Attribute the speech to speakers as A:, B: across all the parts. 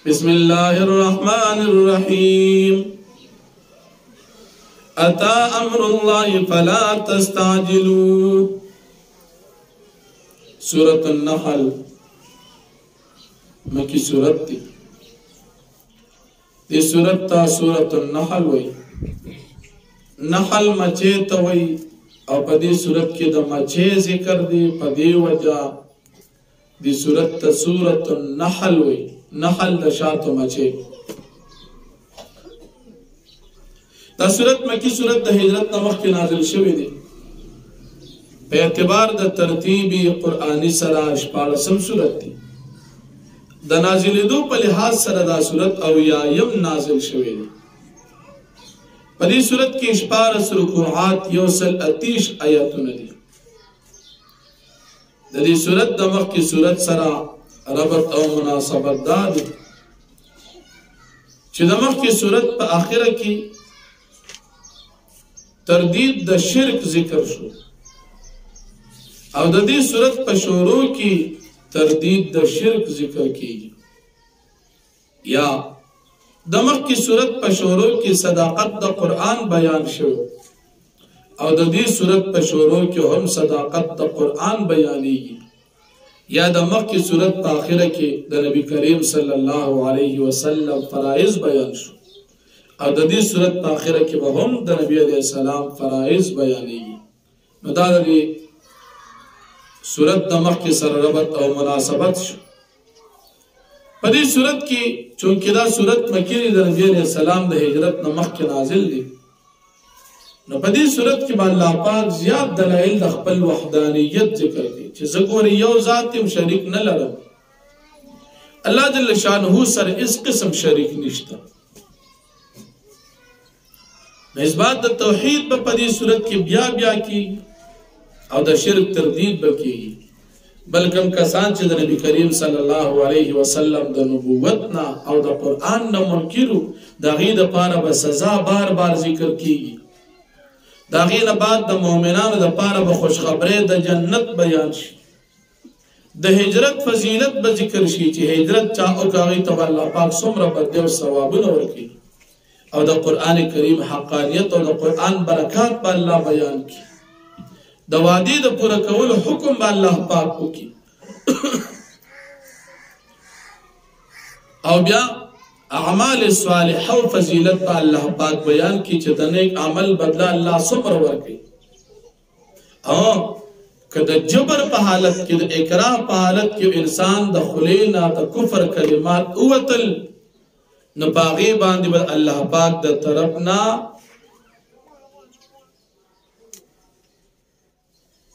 A: بسم الله الرحمن الرحيم أتى أمر الله فلا تستعجلوا سورة النحل مکی سورت دی دی سورت تا سورة النحل وی نحل مچے توی او پا دی سورت کی دا مچے ذکر دی پا دی وجہ دی سورت تا سورة النحل وی نحل دا شاتو مچے دا سورت مکی سورت دا حجرت نمخ کی نازل شوی دی پہ اعتبار دا ترتیبی قرآنی سرا اشپارسم سورت دی دا نازل دو پا لحاظ سر دا صورت او یایم نازل شوی دی پا دی صورت کی اشپارس رکوعات یوسل 30 آیاتون دی دا دی صورت دمخ کی صورت سرا ربط او مناسبت دا دی چی دمخ کی صورت پا آخرہ کی تردید دا شرک ذکر شو او دا دی صورت پا شروع کی تردید دا شرک ذکر کی یا دمخ کی صورت پا شروع کی صداقت دا قرآن بیان شو او دا دی صورت پا شروع کی ہم صداقت دا قرآن بیانی گی یا دمخ کی صورت پا آخرہ کی دا نبی کریم صلی اللہ علیہ وسلم فرائض بیان شو او دا دی صورت پا آخرہ کی ہم دا نبی علیہ السلام فرائض بیانی گی مدار دی صورت دمخ کی سر ربط او مناسبت شو پا دی صورت کی چونکہ دا صورت مکیری دا نبی علیہ السلام دا حجرت نمخ کی نازل دی نو پا دی صورت کی با اللہ پاک زیاد دلائل دا خپل وحدانیت ذکر دی چی زگوری یو ذاتیم شریک نلرم اللہ جل شانہو سر اس قسم شریک نشتا اس بات دا توحید پا دی صورت کی بیا کی او دا شرک تردید بکی بلکم کسان چی دا نبی کریم صلی اللہ علیہ وسلم دا نبوتنا او دا قرآن نا منکرو دا غید پارا با سزا بار بار ذکر کی دا غید بعد دا مومنان دا پارا با خوشخبری دا جنت بیان شی دا ہجرت فضیلت با ذکر شی چی ہجرت چاہو کاغی تب اللہ پاک سمرا بدے و ثوابن ورکی او دا قرآن کریم حقانیت او دا قرآن برکات با اللہ بیان کی دا وادی دا پورا کول حکم با اللہ پاک کو کی او بیا اعمال صالحہ و فضیلت با اللہ پاک بیان کی چھ نیک عمل بدلا اللہ سمر ورکی او کہ دا جبر پا حالت کی دا اکراہ پا حالت کی انسان دا خلینا دا کفر کلمات اوتل نپاغی باندی بد اللہ پاک دا طرفنا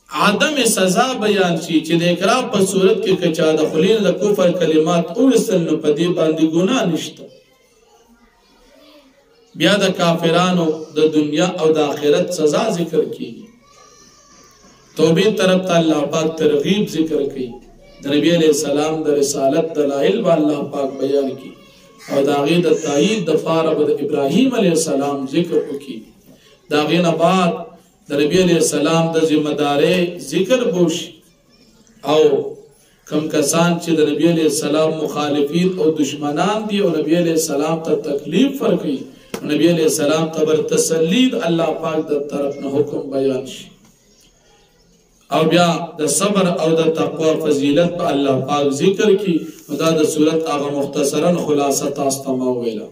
A: عدم سزا بیان شی چی دا اکراہ پا صورت کی کچا دا خلین دا کفر کلمات اوستل نو پا دی باندی گناہ نشتا بیا دا کافرانو دا دنیا او دا آخرت سزا ذکر کی توبی طرف تا اللہ پاک ترغیب ذکر کی دا نبی علیہ السلام دا رسالت دلائل با اللہ پاک بیان کی او دا غید تایید دا فارب دا ابراہیم علیہ السلام ذکر کی دا غین بعد دا نبی علیہ السلام دا ذمہ دارے ذکر بوش او کم کسان چی دا نبی علیہ السلام مخالفین او دشمنان دی او نبی علیہ السلام تا تکلیف فرقی نبی علیہ السلام تا بر تسلید اللہ پاک دا طرف نا حکم بیان شی او بیا دا صبر او دا تقوی فضیلت پا اللہ پاک ذکر کی دا صورت آغا مختصرا خلاصہ تاستماو ویلا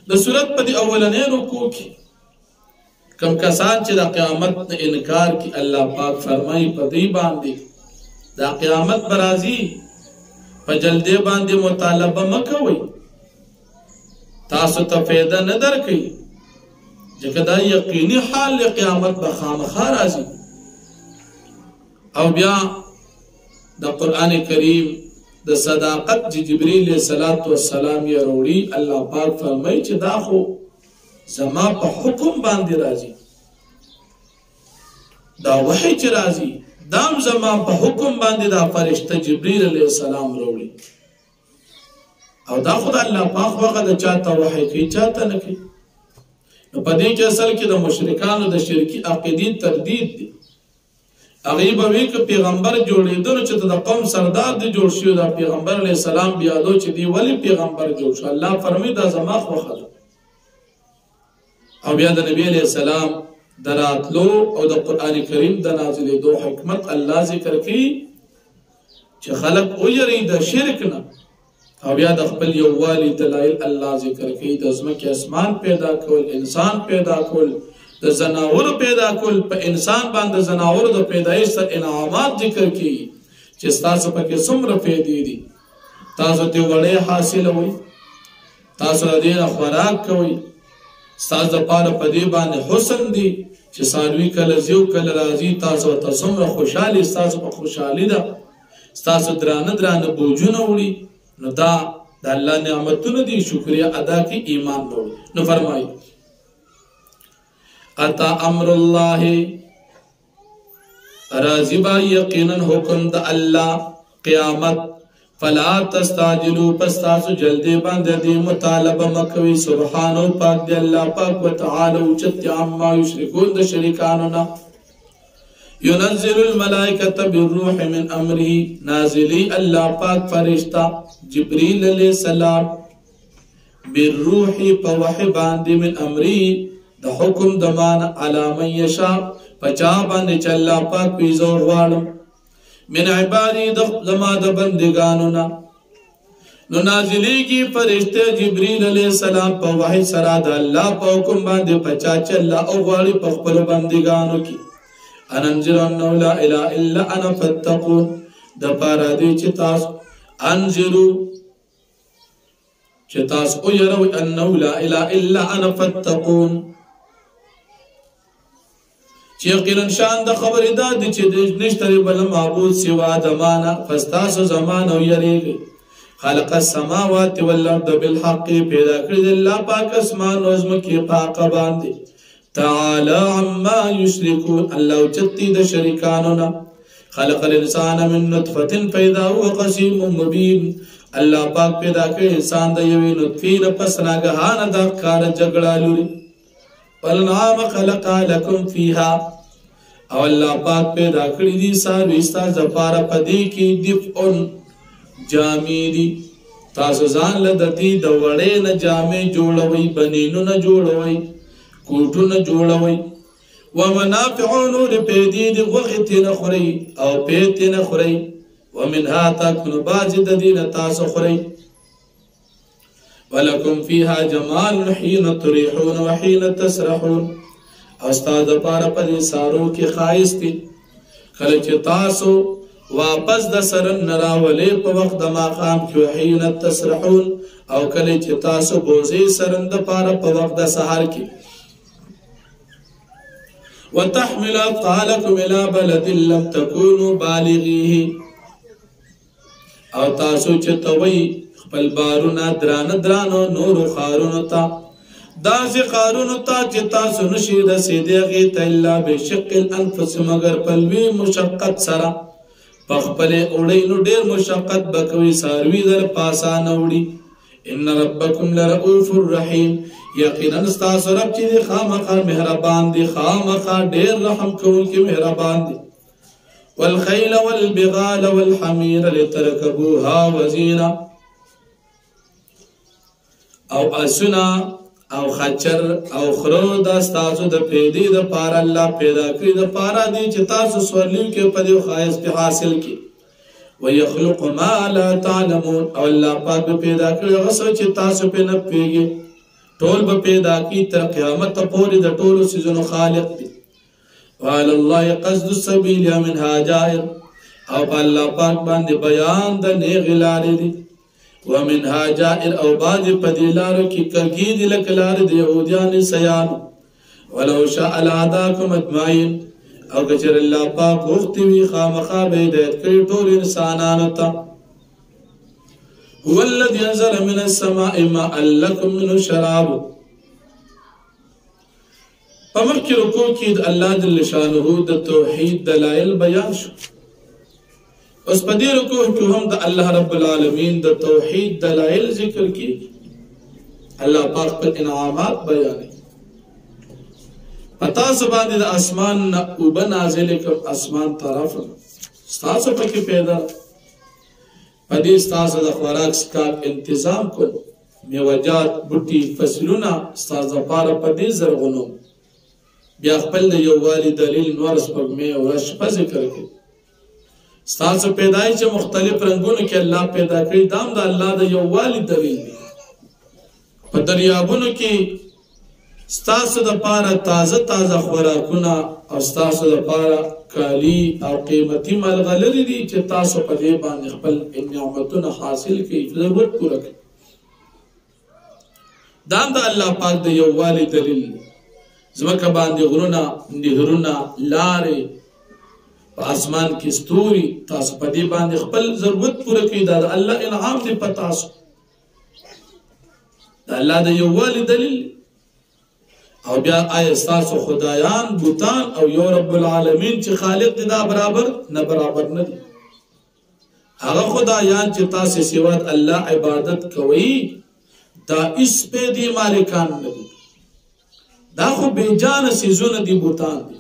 A: دا صورت پا دی اولنے رکو کی کم کسان چی دا قیامت نے انکار کی اللہ پاک فرمائی پا دی باندی دا قیامت برازی پا جلدے باندی مطالبہ مکوئی تاسو تا فیدہ ندر کئی جکہ دا یقینی حال لی قیامت بخامخا رازی او بیا دا قرآن کریم دا صداقت جی جبریل علیہ السلام یا روڑی اللہ پاک فرمائی چی دا خو زما پا حکم باندی رازی دا وحی چی رازی دام زما پا حکم باندی دا فرشتہ جبریل علیہ السلام روڑی او دا خدا اللہ پاک وقت دا چاہتا وحی کی چاہتا نکی نو پا دین کے اصل کی دا مشرکان و دا شرکی عقیدی تردید دی هغه به وی ک پیغمبر جوړېدل چې د قوم سردار دی جوړ شي دا پیغمبر علی السلام بیا دو چې دی ولی پیغمبر جوړ شو الله فرمایي دا زما خوخه او بیا د نبی علی السلام دراتلو او د قران کریم د نازلېدو حکمت الله ذکر کوي چې خلق او یری د شرک نه او بیا د خپل یووالي دلایل الله ذکر کوي د ځمکې اسمان پیدا کول انسان پیدا کول د زناور پیدا کول په انسان باندې زناور د پیدایش سره انعامات ذکر کوي چې تاسو پکې څومره پیدا دي تاسو ته وړې حاصل وي تاسو دې خوراک کوي تاسو لپاره په دې باندې حسن دي چې سالوي کله زیو کله راځي تاسو ته څومره خوشحالي تاسو په خوشحالي ده تاسو درانه بوجونه وړي نو دا د الله نعمتونه دي شکریا ادا کی ایمان وړي نو فرمایي اتا امر الله راضی با یقینا حکم د الله قیامت فلا تستعجلوا پس تاسو جلدی باندې دی مطالبه مکوي سبحانه پاک دی الله پاک وتعالى چت عما یشركون د شریکانو نه ينزل الملائکه بالروح من امره نازلی الله پاک فرشتہ جبريل علیہ السلام بالروح په وحی باندې من امره د حکم د مان علامه یشا پچا باندې چې الله پاک پیزو غواړم من عبادی زما د بندگانو نا نو نازلیږي فرشته جبريل علیہ السلام په وحی سره د الله په حکم باندې پچا چې الله او غواړي په خپل بندگانو کې اننذر انه لا اله الا انا فاتقون د پاره دي چې تاسو انذرو چې تاسو او يرو انه لا اله الا انا فاتقون چې یقینا شان د خبر ادا دي چې نشته بل معبود سوا د معنا فاستاسو زمان او یریږي خلق السماوات والارض بالحق پیدا کړی الله پاک اسمان او زمکه پاک باندې تعالی عما یشركون الله چتی د شریکانو نه خلق الانسان من نطفه فاذا هو قسيم مبين الله پاک پیدا کړی انسان د یوې نطفه نه پس راګهانه د کار جګړه لوري والنعام خلق لكم فيها او الله پاک پیدا کړی دي ساروي ستاسو لپاره پدې کې دفعن جامې دي تاسو ځان له دتی د وړې نه جامې جوړوي بنینو نه جوړوي کوټو نه جوړوي ومنافع نور پیدې دي وخت نه خوري او پیت نه خوري ومنها تاكل باج د دین تاسو خوري ولكم فيها جمال حين تريحون وحين تسرحون استاد پار پر سارو کې خایس دي کله چې تاسو واپس د سرن نراولې په وخت د ماقام کې حين تسرحون او کله چې تاسو بوزي سرن د پار په وخت د سحر کې وتحمل اثقالكم الى بلد لم تكونوا بالغيه او تاسو چې توي خپل بارونه درانو نور خارونو ته داسې خارونو ته چې تاسو نشئ رسېدلی ته الا بشق الانفس مگر په لوی مشقت سره په خپلې اوړئ نو ډېر مشقت به کوي څاروي در په اسانه وړي ان ربکم لرؤوف رحیم یقینا ستاسو رب چې دی خامخا مهربان دی خامخا ډېر رحم کوونکی مهربان دی والخيل والبغال والحمير لتركبوها وزينة او اسنا او خچر او خرو دا ستاسو د پیدې د پاره الله پیدا کړی د پاره دی چې تاسو سورلیو کې په دې خاص په حاصل کې ويخلق ما لا تعلمون او الله پاک پیدا کړی هغه څه چې تاسو په نه پیږي ټول به پیدا کی تر قیامت پورې د ټولو سيزونو خالق دی وعلى الله قصد السبيل منها جائر او الله پاک باندې بیان د نیغ لارې دي ومنها جائر او بعض پدیلارو کی کګی دي لکلار دی يهوديان سيان ولو شاء لهداكم اجمعين او کچر الله پاک وختي وي خامخا به هدایت کوي ټول انسانانو ته هو الذي انزل من السماء ماء لكم منه شراب پمکه رکوع کې الله جل شانه د توحید دلائل بیان شو اوس په دې رکوع کې هم د الله رب العالمین د توحید دلائل ذکر کیږي الله پاک پر انعامات بیانوي پتاسو باندې د اسمان نه اوبه نازلې کړم اسمان طرف ستاسو پکې پیدا په دې ستاسو د خوراک څښاک انتظام کړو میوجات بوټي فصلونه ستاسو لپاره په دې زرغونو بیا خپل د یووالي دلیل نور سپوږمۍ او ورځ شپه ذکر کړي ستاسو پیدایش مختلف رنگونو کې الله پیدا کړی دام د الله د یووالي دلیل دی په دریابونو کې ستاسو د پاره تازه تازه خوراکونه او ستاسو د پاره کالی او قیمتي ملغلرې دي چې تاسو په دې باندې خپل نعمتونه حاصل کړئ ضرورت پوره کړئ دا د الله پاک د یووالي دلیل ځمکه باندې غرونه نهرونه لارې په اسمان کې ستوري تاسو په دې باندې خپل ضرورت پوره کړئ دا د الله انعام دی په تاسو دا الله د یووالي دلیل او بیا آیا ستاسو خدایان بوتان او یو رب العالمین چې خالق دی دا برابر نه برابر نه دي هغه خدایان چې تاسو سوا د الله عبادت کوي دا اس په دې مالکان نه دي دا خو بیجان سيزونه دي بوتان دي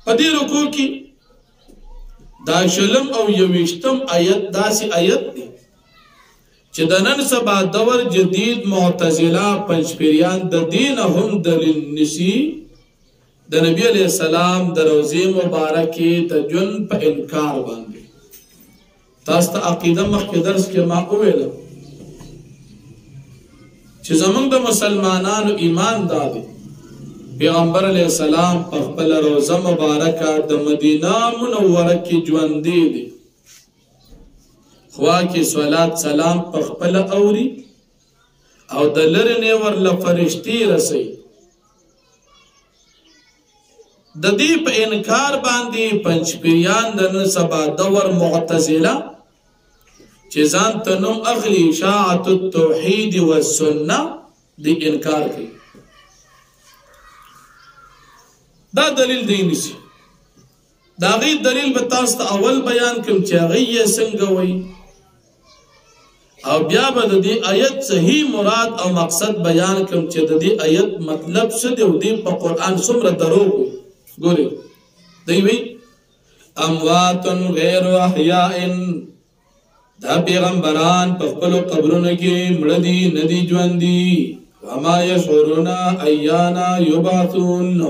A: په دې رکوع کې دا شلم او یوشتم آیت داسې آیت دی چې د نن سبا دور جدید معتزله پنځپیریان د دین هم دلیل نشي د نبی علیہ السلام د روزه مبارکه د جن په انکار باندې تاسو ته عقیده مخکې درس کې ما وویل چې زمونږ د مسلمانانو ایمان دادي پیغمبر علیہ السلام په خپل روزه مبارکه د مدینه منوره کې ژوند دي خوا کې صلات سلام په خپل اوري او د لری نه ورله فرشتي رسي د دې په انکار باندې پنځپیریان د نن سبا دور معتزله چې ځان ته نوم اخلي اشاعت التوحید والسنه د انکار کوي دا دلیل دی نشي دا غي دلیل به تاسو ته اول بیان کوم چې غي څنګه وای او بیا به د دې آیت صحیح مراد او مقصد بیان کوم چې د دې آیت مطلب څه دی او د قرآن څومره دروغ ګوري دی وی اموات غیر احیاء دا پیغمبران په خپل قبرونو کې مړ دي ندي ژوند دي وما يشعرون ايانا يبعثون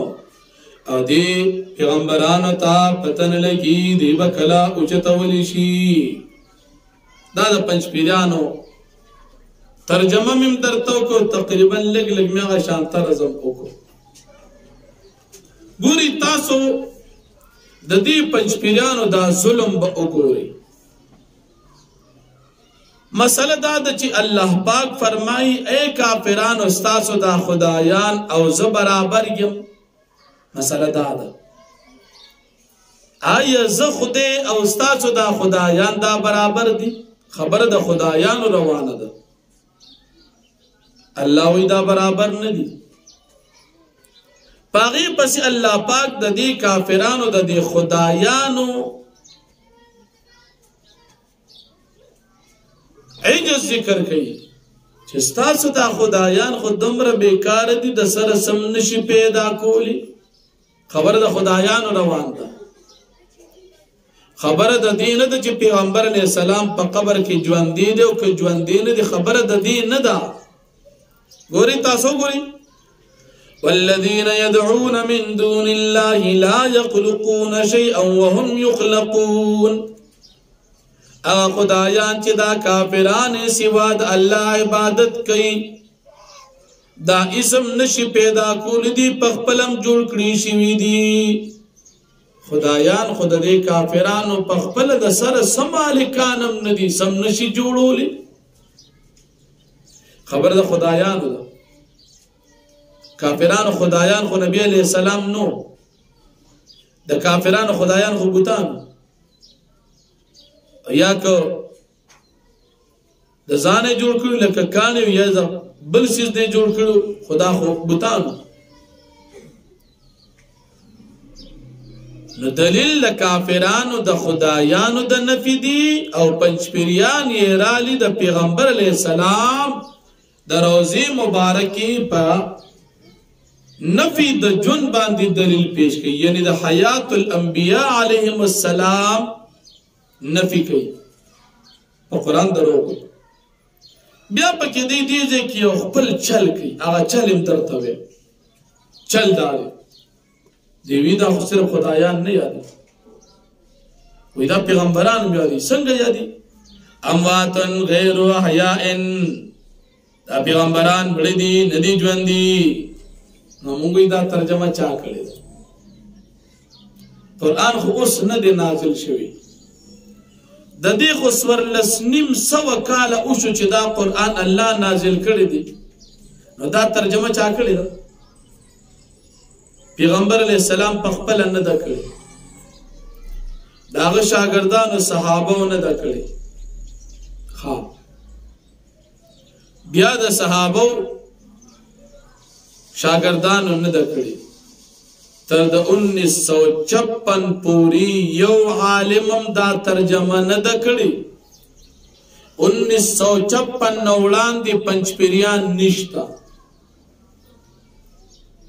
A: او دی پیغمبرانو ته پتن لګي دی بکلا اوچتول شي دا د پنځپیرانو ترجمه مم درته کو تقریبا لګ لګ میغه شانته رزم وکړو ګوري تاسو د دې پنځپیرانو دا ظلم به وګوري مسله دا ده چې الله پاک فرمایي اے کافرانو استاسو دا خدایان او زه برابر یم مسله دا ده آیا زه خدای او استاسو دا خدایان دا برابر دي خبر د خدایانو روانه ده الله وی دا برابر نه دي پاغي پس الله پاک د دې کافرانو د دې خدایانو عجز ذکر کوي چې ستاسو دا خدایان خود دومره بیکار دي د سره سم نشي پیدا کولی خبر د خدایانو روان ده خبر د دین د چې پیغمبر علیہ السلام په قبر کې ژوند دي او که ژوند دي نه خبر د دین نه ده ګوري تاسو ګوري والذین يدعون من دون الله لا يخلقون شيئا وهم يخلقون خدایان چې دا کافران سوا د الله عبادت کوي دا اسم نشي پیدا کول دي په خپلم جوړ کړی شي دي خدایان خود دې کافرانو په خپل د سره سمالکانم ندي سم نشي جوړولې خبر د خدایانو ده کافرانو خدایان خو نبی علیہ السلام نو د کافرانو خدایان خو بوتان یا که د ځانه جوړ کړو لکه کانه یا بل څه دې جوړ کړو خدا خو بوتان نو دلیل د کافرانو د خدایانو د نفی دی او پنځپیریان یې رالی د پیغمبر علیہ السلام د روزي مبارکي په نفی د جون باندې دلیل پیش کوي یعنی د حیات الانبیاء علیهم السلام نفی کوي په قرآن درو کوي بیا پکې دی چې یو خپل چل کوي هغه چل هم درته وي چل دار دی وی دا خو صرف خدایان نه یادي وی دا پیغمبران هم یادي څنګه یادي امواتن غیر احیاء دا پیغمبران مړه دي ندي ژوند دي نو موږ دا ترجمه چا کړې قرآن خو اوس نه دی نازل شوی د دې خو څوارلس نیم سوه کاله وشو چې دا قرآن الله نازل کړی دی نو دا ترجمه چا کړې ده پیغمبر علیه السلام په خپله نه ده کړې د هغه شاګردانو صحابو نه ده کړې بیا د صحابو شاگردانو نه ده کړې تر د 1956 پورې یو عالم هم دا ترجمه نه ده کړې 1956 نه وړاندې پنځپیریان نشته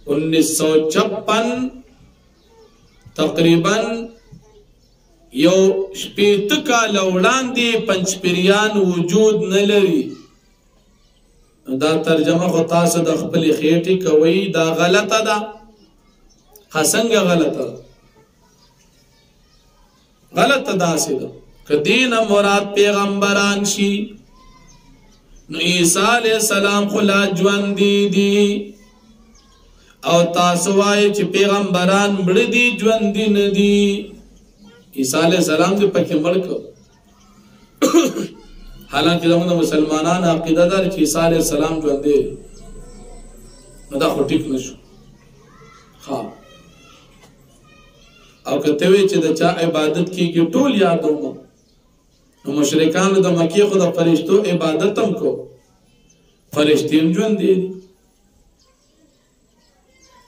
A: 1956 تقریبا یو شپېته کاله وړاندې پنځپیریان وجود نه لري دا ترجمه خو تاسو د خپلې خېټې کوئ دا غلطه ده څنګه غلطه داسې ده که دې نه مراد پیغمبران شي نو عیسی علیه السلام خو لا ژوندي دي او تاسو وایئ چې پیغمبران مړه دي ژوندي نه دي عیسی علیه السلام دې پکې مړ کړ حالانکه زموږ د مسلمانانو عقیده ده چې عیسی علیه السلام ژوندی نو دا خو ټیک نه شو او که ته وایې چې د چا عبادت کېږي ټول یادوم نو مشرکانو د مکې خو د فرشتو عبادت هم کو فرشتې هم ژوندي دي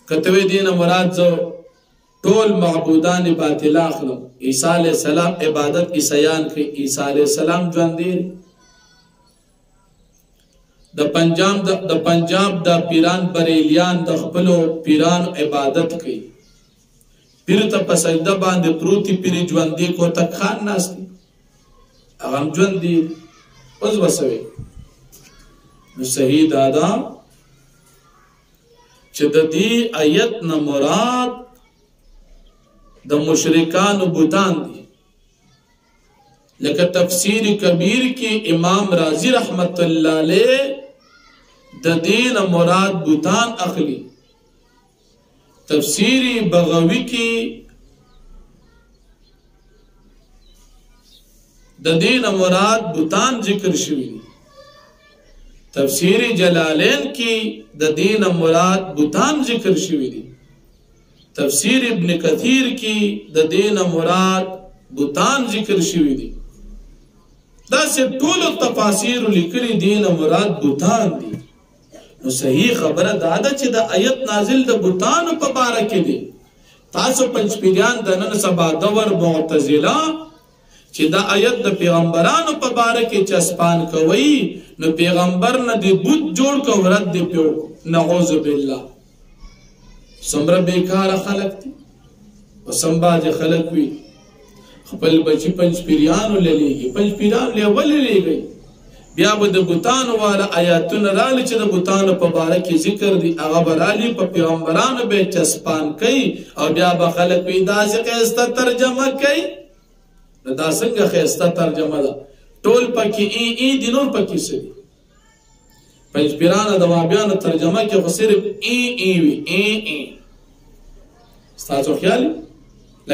A: که ته وایې دې نه مراد زه ټول معبودان باطله اخلم عیسی علیه السلام عبادت عیسیان کوي عیسی علیه السلام ژوندي د پنجاب د پیران بریلیان د خپلو پیرانو عبادت کوي پیر ته په سجده باندې پروتي پیر ژوندي کوتک خان ناست دي هغه هم ژوندي اوس به څه وي نو صحیح دا ده چې د دې آیت نه مراد د مشرکانو بوتان دي لکه تفسیر کبیر کی امام رازی رحمت اللہ علیہ د دین مراد بوتان اخلی تفسیر بغوی کی د دین مراد بوتان ذکر شوی تفسیر جلالین کی د دین مراد بوتان ذکر شوی دی تفسیر ابن کثیر کی د دین مراد بوتان ذکر شوی دی دا سے ټول تفاسیر لیکلي دین مراد بوتان دي نو صحیح خبره دا ده چې د آیت نازل د بوتانو په باره کې دی تاسو پنځپیریان د نن سبا دور معتزله چې دا آیت د پیغمبرانو په باره کې چسپان کوي نو پیغمبر نه دی بوت جوړ کو رد دی پیو نعوذ بالله څومره بیکاره خلق دي او سمباج خلق وي خپل بچی پنځپیریانو للیږي پنځپیران له ولې لېږي بیا به د بوتانو والا آیاتونه رالی چې د بوتانو په باره کې ذکر دي هغه به رالی په پیغمبرانو به چسپان کوي او بیا به خلک وي داسې ښایسته ترجمه کوي دا څنګه ښایسته ترجمه ده ټول پکې ای دي نور پکې څه دي پنځپیرانو د وهابیانو ترجمه کې خو صرف ای وي ای ستاسو خیال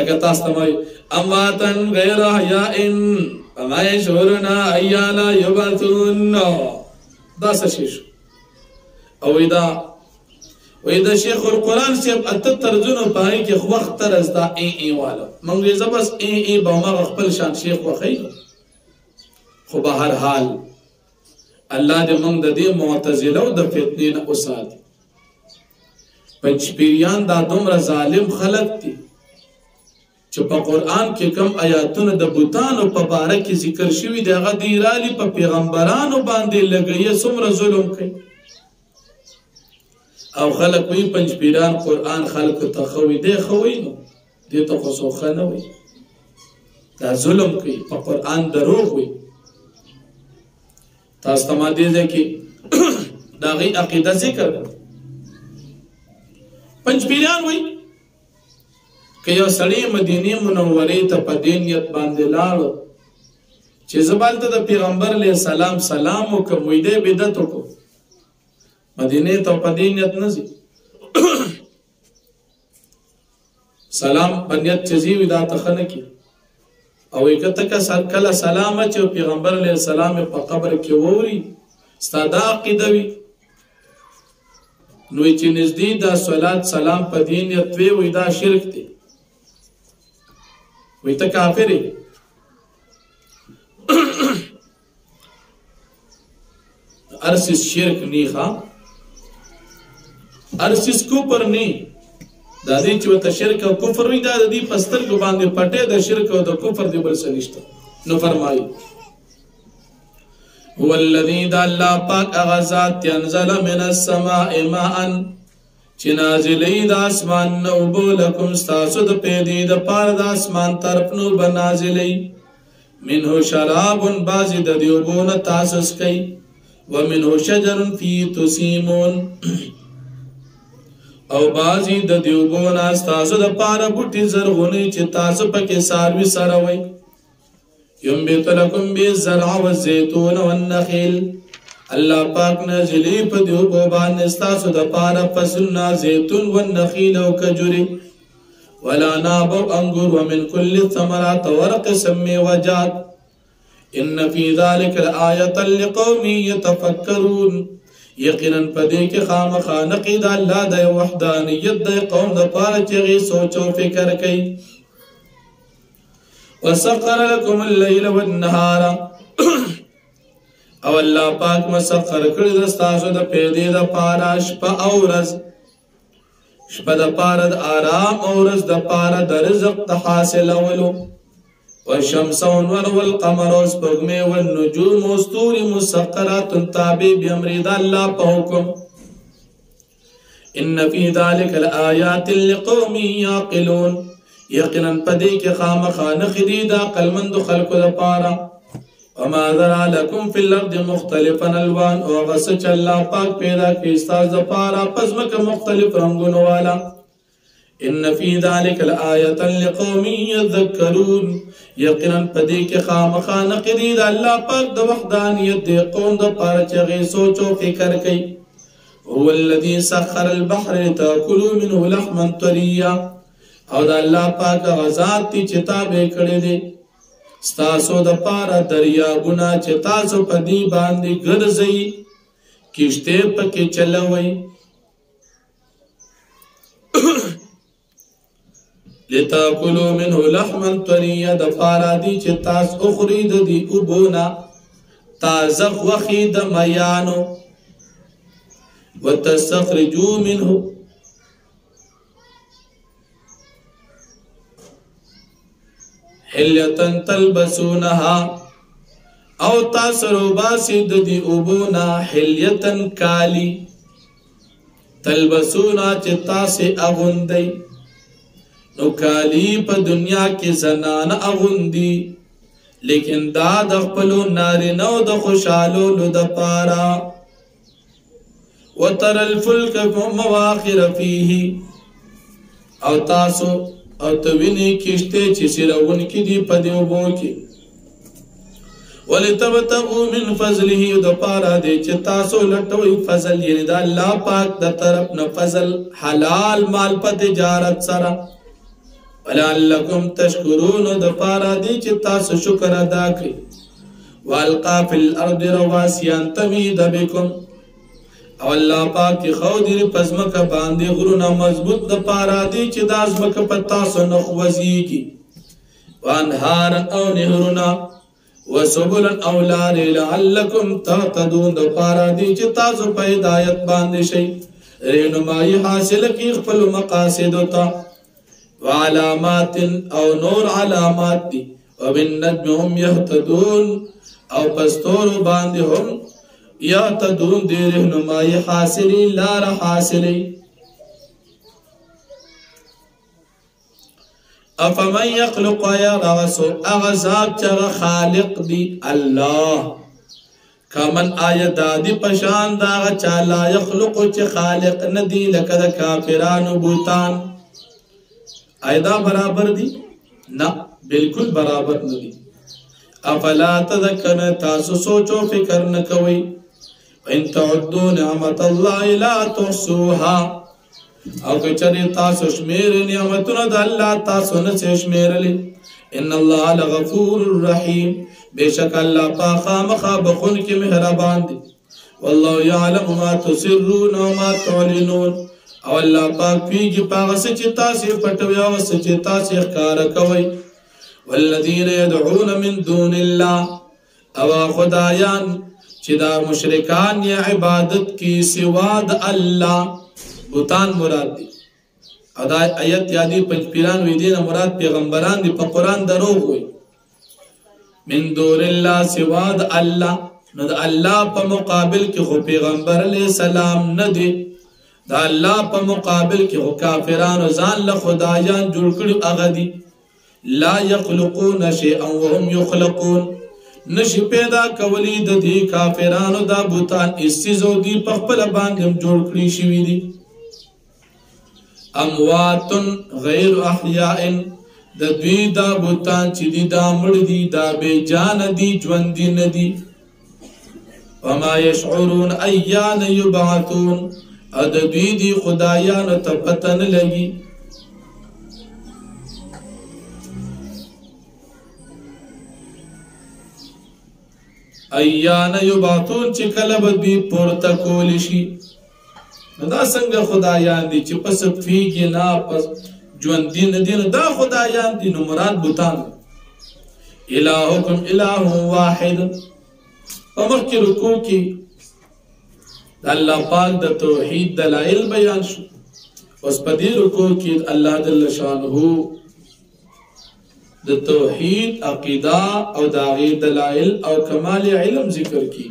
A: لکه تاسو ته وایي امواتن غیر احیاء فما یشعرون ایان یبعثون دا څه شی شو او دا شیخ القرآن صاحب اته ترجمه پای کې وخت طرز دا ای والا مونږ یې بس ای به ما خپل شان شیخ وخی خو به هر حال الله دې مونږ د دې معتزله او د فتنې نه وساتي پنځپیریان دا دومره ظالم خلق دي چې په قرآن کې کم آیاتونه د بوتانو په باره کې ذکر شوي دي هغه دی رالی په پیغمبرانو باندې لګوي څومره ظلم کوي او خلق وی پنځ پیران قرآن خلق ته خوي دی خوي نو دې ته خو سوخه نه وي دا ظلم کوي په قرآن دروغ وي تاسو ته ما دې ځکه دا غي عقیده ذکر پنځ پیران وي که یو سړی مدینه منورې ته په دې نیت باندې لاړ چې زبال ته د پیغمبر علیه السلام سلام وکړ وې دې بدعت وکړ مدینه ته په دې نیت نه ځي سلام په نیت چې زی ودا تخنه کی او کته کا سر کله سلام چې پیغمبر علیه السلام په قبر کې ووري ستاده عقیده وي نو چې نږدې دا صلات سلام په دې نیت وي دا شرک دی وي ته کافر یې ارسس شرک نی ښا ارسس کوپر نی دا دې چې وته شرک او کفر وي دا د دې پستر کو باندې پټه د شرک او د کفر دی بل څه نشته نو فرمایي هو الذي دا الله پاک اغذات ينزل من السماء ماء چې نازلې د اسمان نو بولکم تاسو د پیدې د پار د اسمان طرف نو بنازلې منه شراب بازي د دیوبون تاسو سکي ومنه شجر فيه تسيمون او بازي د دیوبون تاسو د پار بوټي زرغونی چې تاسو پکې ساروي سره وي ينبت لكم بالزرع والزيتون والنخيل الله پاک نازلی په دیوبو باندې تاسو د پار فصلنا زيتون والنخيل او کجوري ولا ناب انګور ومن كل الثمرات ورق سمي وجات ان في ذلك الآية لقوم يتفكرون یقینا پدې کې خامخا نقید الله د وحدانیت د قوم د پاره چې سوچ او فکر کوي وسخر لكم الليل والنهار او الله پاک مسخر کړی د تاسو د پیدې د پاره شپه او ورځ شپه د پاره د آرام او ورځ د پاره د رزق د حاصلولو والشمس والقمر والسبغمي والنجوم والسطور مسخرات تابع بأمر الله بحكم إن في ذلك الآيات لقوم يعقلون يقينا بديك خامخا نخدي دا قلمند خلق دپارا وما ذرا لكم في الأرض مختلفا الوان وغسچ الله پاک پیدا کی استاز دپارا پزمک مختلف رنگون والا ان في ذلك الآية لقوم يذكرون یقینا پدې کې خامخا نقدي د الله پاک د وحدانیت د قوم د پاره چې غي سوچ او فکر کوي هو الذي سخر البحر تاكلوا منه لحما طريا او د الله پاک غزاد چې تابع کړي دي ستاسو د پاره دریابونه چې تاسو په دې باندې ګرځي کشته پکې چلوي لتاكلوا منه لحما طريا د پارا دي چې تاسو اخري د دي وبونا تازه وخي د میانو وتستخرجوا منه حلية تلبسونها او تاسو روباسي د دي وبونا حلية کالي تلبسونا چې تاسو اغوندي نو کالی په دنیا کې زنان اغوندي لیکن دا د خپلو نارینو د خوشحالولو د پاره وتر الفلک مواخر فيه او تاسو او تویني کشته چې سیرون کې دی په دې وبو کې ولتبتغوا من فضله د پاره دې چې تاسو لټوي فضل یې د الله پاک د طرف نه فضل حلال مال په تجارت سره ولعلكم تشكرون د پاره دي چې تاسو شکر ادا کړئ والقا فی الارض رواسیا تمید بكم او الله پاک خو دې پزمکه باندې غرونه مضبوط د پاره دي چې د ازمکه په تاسو نه خوځيږي وانهار او نهرنا وسبلا او لار لعلكم تهتدون د پاره دي چې تاسو په هدایت باندې شئ رهنمایي حاصل کړئ خپل مقاصد ته وعلامات او نور علامات دي وبالنجم هم يهتدون او پستور باندې هم یهتدون دی رهنمایی حاصلی لار حاصلی افمن یخلق یرغسو اغذاب چغ خالق دی اللہ کمن آیت دادی پشان داغ چالا یخلقو چه خالق ندی لکد کافران بوتان آیدا برابر دی؟ نا بالکل برابر ندی افلا تذکر تاسو سوچو فکر نکوی ان تعدو نعمت اللہ لا تحصوها او کچری تاسو شمیر نعمتنا دا اللہ تاسو نسی شمیر لی ان اللہ لغفور الرحیم بے شک اللہ پاخا مخا بخون کی مہربان دی واللہ یعلم ما تسرون و ما تعلنون او اللہ پاک پیگی پاغ سچتا سی پٹویا و سچتا سی اخکار کوئی والذین یدعون من دون اللہ او خدایان چدا مشرکان یا عبادت کی سواد اللہ بوتان مراد دی ادا آیت یادی پنج پیران وی دین مراد پیغمبران دی پا قرآن دروغ ہوئی من دون اللہ سواد اللہ ند اللہ پا مقابل کی خو پیغمبر علیہ السلام ندی دا اللہ پا مقابل کی خو کافران و زان لخدایان جڑکڑی اغدی لا یخلقون شیئا وهم یخلقون نشی پیدا کولی دا دی کافران و دا بوتان استیزو دی پخپل باندیم جڑکڑی شوی دی اموات غیر احیائن دا دوی دا بوتان چی دی دا مڑ دی دا بے جان دی جوندی ندی وما یشعرون ایان یبعثون دا دوی دی خدایان تپتن لگی ایان یبعثون چی کلب دوی پورتا کولشی دا سنگ خدایان دی چی پس فیگی نا پس جوندی ندی دا خدایان دی نمراد بوتان الہکم الہ واحد ومخ کی رکو کی دا اللہ پاک دا توحید دلائل بیان شو اس پا دی رکو کی اللہ جل شانہو دا توحید عقیدہ او داغی دلائل او کمال علم ذکر کی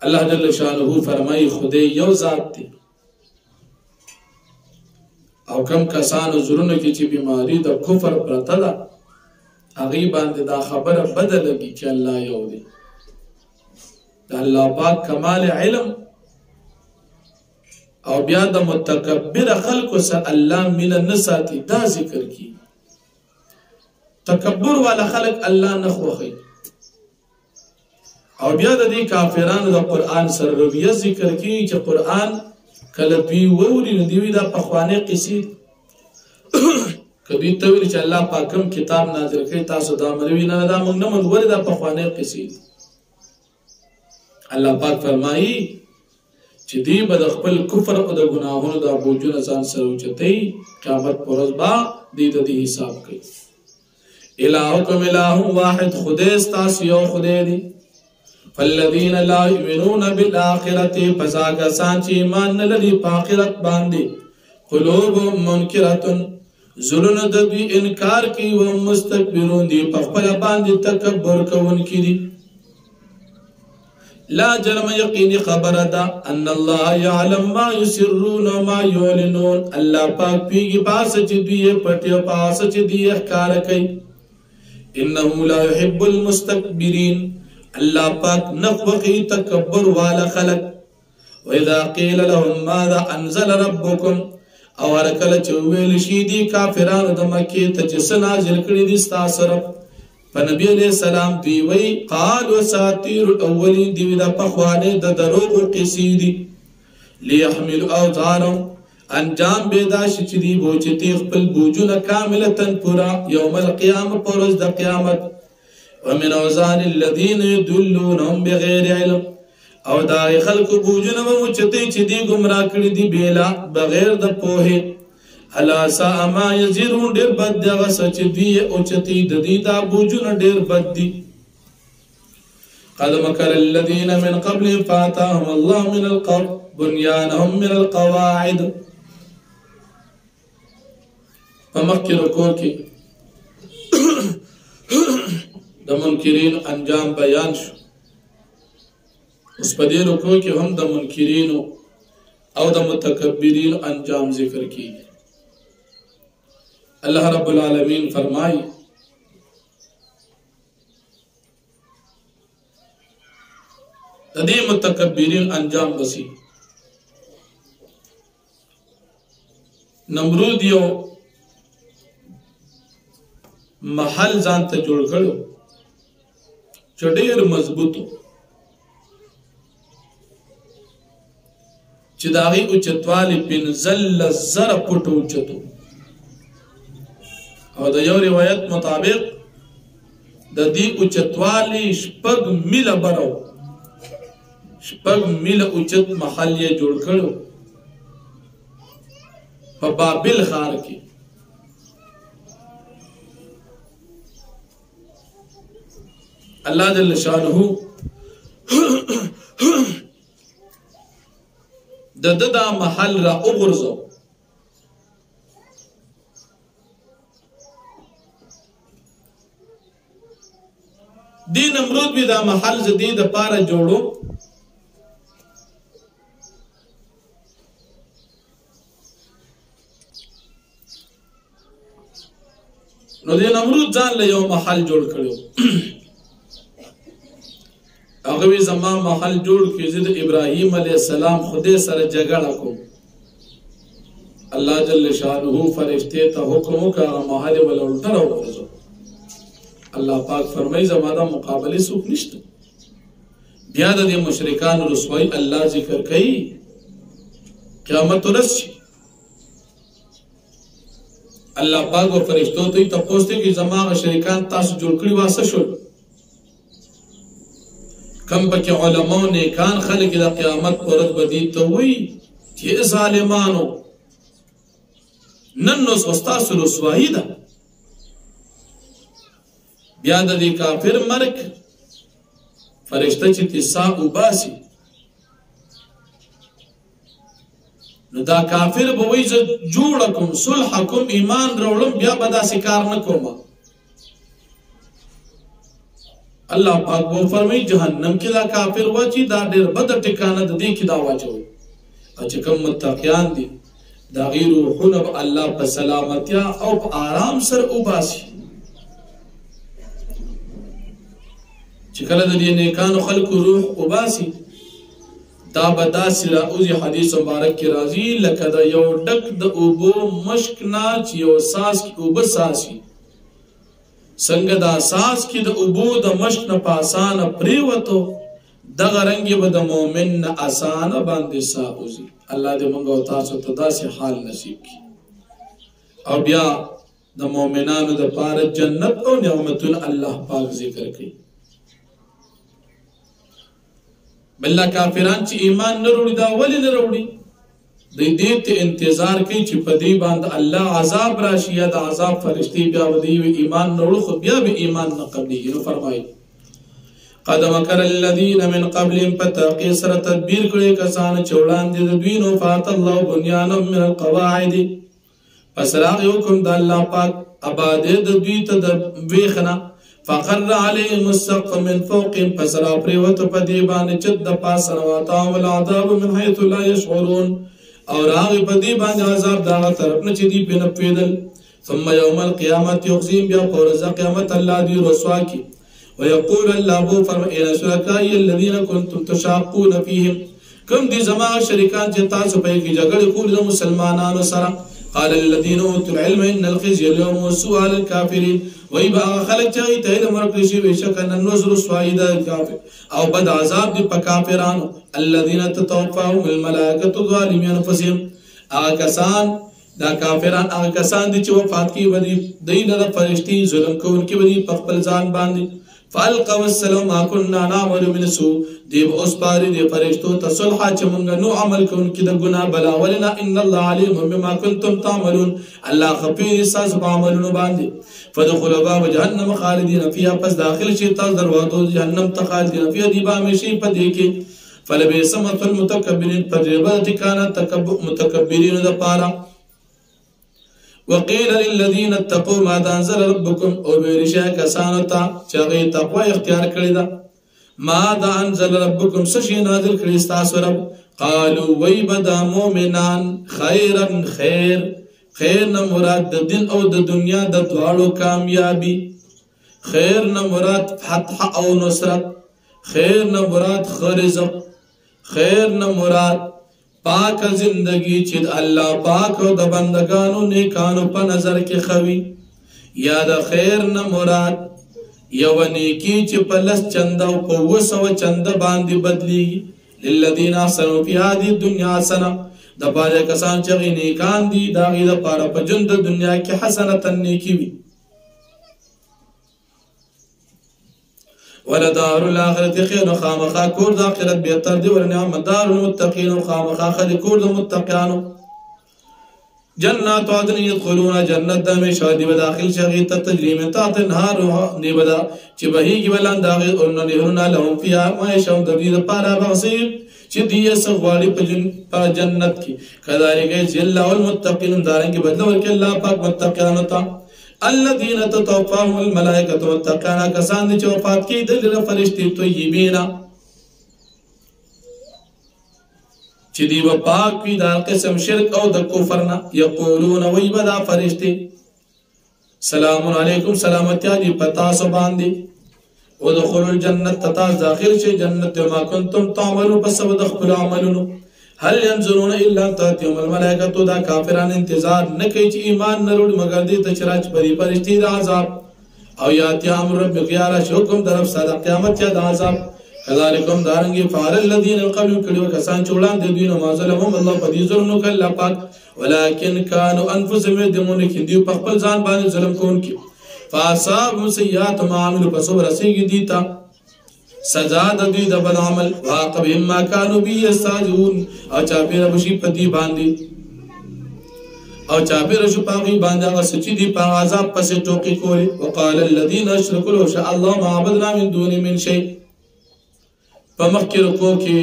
A: اللہ جل شانہو فرمائی خودے یو ذات تی او کم کسانو زرون کی چی بیماری دا کفر پرتا دا اغیبان دا خبر بدل لگی کہ اللہ یو دی دا اللہ پاک کمال علم او بیا دا متکبر خلق سا اللہ من نساتی دا ذکر کی تکبر والا خلق اللہ نخوخی او بیا دا دی کافران دا قرآن سر رویت ذکر کی چا قرآن کلبی ووری ندیوی دا پخوانے قصید کبھی تولی چا اللہ پاکم کتاب نازل کئی تاسو دا مروی نا دا منگ نمن وری دا پخوانے قصید اللہ پاک فرمائی چی دی با دا خپل کفر او دا گناہون دا بوجون ازان سروچتی قیامت پرز با دی دا دی حساب کئی الہکم الہ واحد خودیستا سیو خودی دی فالذین لا یؤمنون بالآخرت پساگا سانچی ایمان نلدی پاخرت باندی قلوب منکرتن ظلن دبی انکار کی و مستقبرون دی پخپل باندی تکبر کون کی دی لا جرم یقین خبر دا ان اللہ یعلم ما یسرون و ما یعلنون اللہ پاک پیگی پاس چی دیئے پٹی پاس چی دیئے احکار کئی انہو لا يحب المستقبرین اللہ پاک نفقی تکبر والا خلق وَإِذَا قِيلَ لَهُمْ مَاذَا أَنزَلَ رَبُّكُمْ اور کل چوویل شیدی کافران دمکی تجس نازل کری دستا صرف فنبی علیہ السلام دیوئی قالوا ساتیر الاولین دیوی دا پخوانے دا دروغ قصیدی لیحمل اوزارم انجام بیداش چدی بوچتی اخپل بوجون کاملتن پورا یوم القیام پرز دا قیامت ومن اوزان الذین یدلونهم بغیر علم او دا خلق بوجون ومچتی چدی گمراہ کری دی بیلا بغیر دا پوہے حلا سا اما یزیرون دیر بد دا غصچ دی اچتی دی دا بوجون دیر بد دی قد مکر الذین من قبل فاتاهم اللہ من القرب بنیانهم من القواعد فمکی رکو کی د منکرین انجام بیان شو. اوس په دې رکوع کې هم د منکرینو او د متکبرینو انجام ذکر کیږي. الله رب العالمین فرمایي د دې متکبرین انجام بسی. نمرود یو محل ځان ته جوړ کړو چې ډېر مضبوطو، چې د هغې اوچتوالی 15,000 فوټه اوچتو، او د یو روایت مطابق د دې اوچتوالی 6 میله بره، 6 میله اوچت محل یې جوړ کړو په بابل ښار کې. الله جل شانه د دا محل را وګرځو. دی نمرود بھی دا محل زدی دا پارا جوڑو، نو دی نمرود ځان له یو محل جوړ کړو. هغه وی زما محل جوړ کړي چې د ابراهیم علیه السلام خدای سره جګړه کوم. الله جل شانه فرشته ته حکم وکړ محل ول الټر وګرځو. الله پاک فرمایي زما دا مقابله څوک نشته. بیا د مشرکان رسوایی الله ذکر کوي قیامت ورځ شي. الله پاک او فرشتو ته تاسو ته کې زما شریکان تاسو جوړ کړی واسه شو. کم پکې علماء نیکان خلک د قیامت پر ورځ بدی ته وی چې ظالمانو نن نو تاسو رسوایی ده. بیا د دې کافر مرګ فرشته چې تسا وباسي، نو دا کافر به وایي زه جوړه کوم صلح کوم ایمان راوړم بیا به داسې کار نه کوم. الله پاک به فرمایي جهنم کې دا کافر واچي دا ډېر بد ټکانه د دې کې دا واچوي. او چې کوم متقیان دي دا غیر روحونه به الله په سلامتیا او په آرام سره وباسي. چې کله د دې نیکانو خلکو روح وباسي دا به داسې راوځي. حدیث مبارک کې راځي لکه د یو ډک د اوبو مشک نه چې یو ساس کې اوبه ساسي، څنګه دا ساس کې د اوبو د مشک نه په اسانه پریوتو دغه رنګ به د مؤمن نه اسانه باندې ساوځي. الله دې موږ او تاسو ته داسې حال نصیب کړي. او بیا د مؤمنانو د پاره جنت او نعمتونه الله پاک ذکر کوي. بلله کافران چې ایمان نه وروړي دا ولې نه وروړي؟ دوی دې ته انتظار کوي چې په دې باندې الله عذاب راشي یا د عذاب فرشتي بیا به دوی ایمان نه وروړي، خو بیا به ایمان نه قبلېږي. نو فرمایي قد مکر الذین من قبلهم په تحقیق سره تدبیر کړي کسان چې وړاندې د دوی نو فات الله بنیانهم من القواعد، پس راغی حکم د الله پاک آبادې د دوی ته د ویښ نه فقر عليهم السقف من فوقهم، پس را پریوت په دې باندې چت د پاسه واتاهم العذاب من حيث لا يشعرون، او راغی په دې باندې عذاب دغه طرف نه چې دوی پرې نه پوهېدل. ثم يوم القيامة يخزيهم، بیا په ورځ قیامت الله دوی رسوا کړي. ويقول الله بو فرمایي اين شرکائي الذين كنتم تشاقون فيهم، کوم دي زما شریکان چې تاسو په کې جګړه کول د مسلمانانو سره. قال الذين اوتوا العلم ان الخزي اليوم والسوء على الكافرين، وای با خلک چې ته علم ورکړي شي بشک ان النصر سوائد الكافر او بد عذاب دي په کافرانو. الذين تتوفاهم الملائکه ظالمين انفسهم، هغه کسان دا کافران هغه کسان دي چې وفات کی ودی دینه فرشتي ظلم کوونکي ودی په خپل ځان باندې. فالقوا السلام ما كنا نعمل من سوء، دی اوس پاره دی فرشتو ته صلح چې مونږ نو عمل کوونکي د ګناه بلا ولنا ان الله عليم بما كنتم تعملون، الله خبير ساز په عملونو باندې. فدخلوا باب جهنم خالدين فيها، پس داخل شي تاسو دروازو جهنم ته خالدين فيها دی با همیشه په دې کې. فلبئس مثوى المتكبرين، تجربه ټکانه متکبرین د پاره. وقيل للذين اتقوا ماذا انزل ربكم او بيرشا کسانو ته چې هغه تقوا اختیار کړی ده ماذا انزل ربكم سشي نازل کړی تاسو رب قالوا وی بدا مؤمنان خيرا خیر نه مراد د دین او د دنیا د دواړو کامیابی خیر نه مراد فتح او نصرت خیر نه مراد رزق خیر نه مراد پاک زندگی چې الله پاک او د بندگانو نیکانو په نظر کې خوي یا د خیر نه مراد یو نیکی چې په لس چنده او په 200 چنده باندې بدلی للذین احسنوا فی هذه الدنيا حسنه د پاره کسان چې نیکان دي دا غي د پاره په ژوند د دنیا کې حسنه نیکی وي ولدار الاخرة خير خامخا کور د اخرت بهتر دی ورنعم دار المتقین خامخا خل کور د متقینو جنات عدن يدخلون جنت د شادي بداخل شغي تجري من تحت النهار دی بدا چې بهيږي ولان داغه او نهرنا لهم فيها ما يشاءون د دې لپاره بغسير چې دې سغواړي په جنت کې كذلك جل المتقين دارنګ بدل ورکړي الله پاک متقینو ته الذين تتوفاهم الملائكه والتقانا کسان چې وفات کیدل فرشتي طيبين چې دی و پاک وي دا قسم شرک او د کفر نه یقولون وی بدا فرشتي سلام علیکم سلامتی دی پتا سو باندې ودخلوا الجنه تتا داخل شي جنت ما كنتم تعملون پس ودخلوا عملون هل ينظرون الا تاتيهم الملائكه دا کافران انتظار نه کوي چې ایمان نه وروړي مگر دې ته چرچ پری فرشتي د عذاب او یاتي امر رب غیار شوکم طرف صادق قیامت یا د عذاب كذلكم دارنگی فعل الذين قبل کړي کسان چولان د دوی نو ظلمهم الله په دې ظلم کله پاک ولكن كانوا انفسهم يظلمون کې دی په خپل ځان باندې ظلم کوونکی فاصاب سیئات ما عملوا فصبر رسیږي دي تا سزا د دوی د بد عمل واقبهم ما كانوا به يستهزئون او چاپیره بشي په دې باندې او چاپیره شو په دې باندې هغه سچې دي په عذاب پسې ټوکی کوي وقال الذين اشركوا لو شاء الله ما عبدنا من دون من شيء په مخکې رکوع کې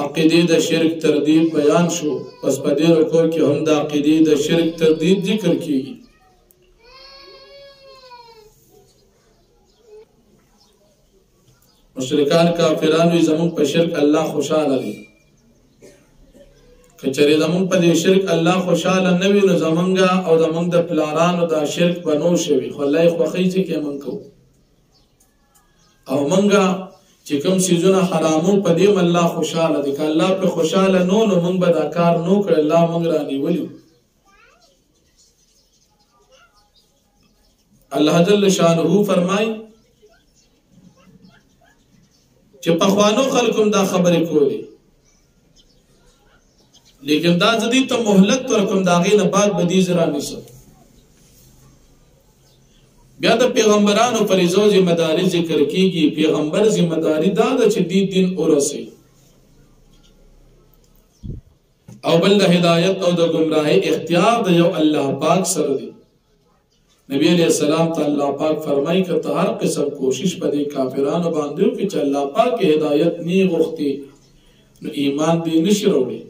A: عقیدې د شرک تردید بیان شو پس په دې رکوع کې هم د عقیدې د شرک تردید ذکر کیږي مشرکان کافرانو زمون په شرک الله خوشاله دي کچره زمون په دې شرک الله خوشاله نه وي نو زمونږه او زمونږ د پلارانو د شرک بنو شوی خو الله خوخی چې کې مونږ کو او مونږه چې کوم سيزونه حرامو په دې الله خوشاله دي ک الله په خوشاله نو مونږ به دا کار نو کړ الله مونږ رانی ولیو الله جل شانه فرمای چې په خوانو خلکم دا خبرې کولې لیکن دا ځدی ته مهلت ورکوم دا غي نه بعد بدی زرا نشو بیا د پیغمبرانو فریضو ذمہ داری ذکر کیږي پیغمبر ذمہ داری دا چې دین اورسي او بل د هدایت او د گمراهی اختیار د یو الله پاک سره دی نبی علیہ السلام ته الله پاک فرمایي چې ته هر قسم کوشش پدې کافرانو باندې وکړي چې الله پاک هدایت نی غوښتي نو ایمان دې نشي وروړي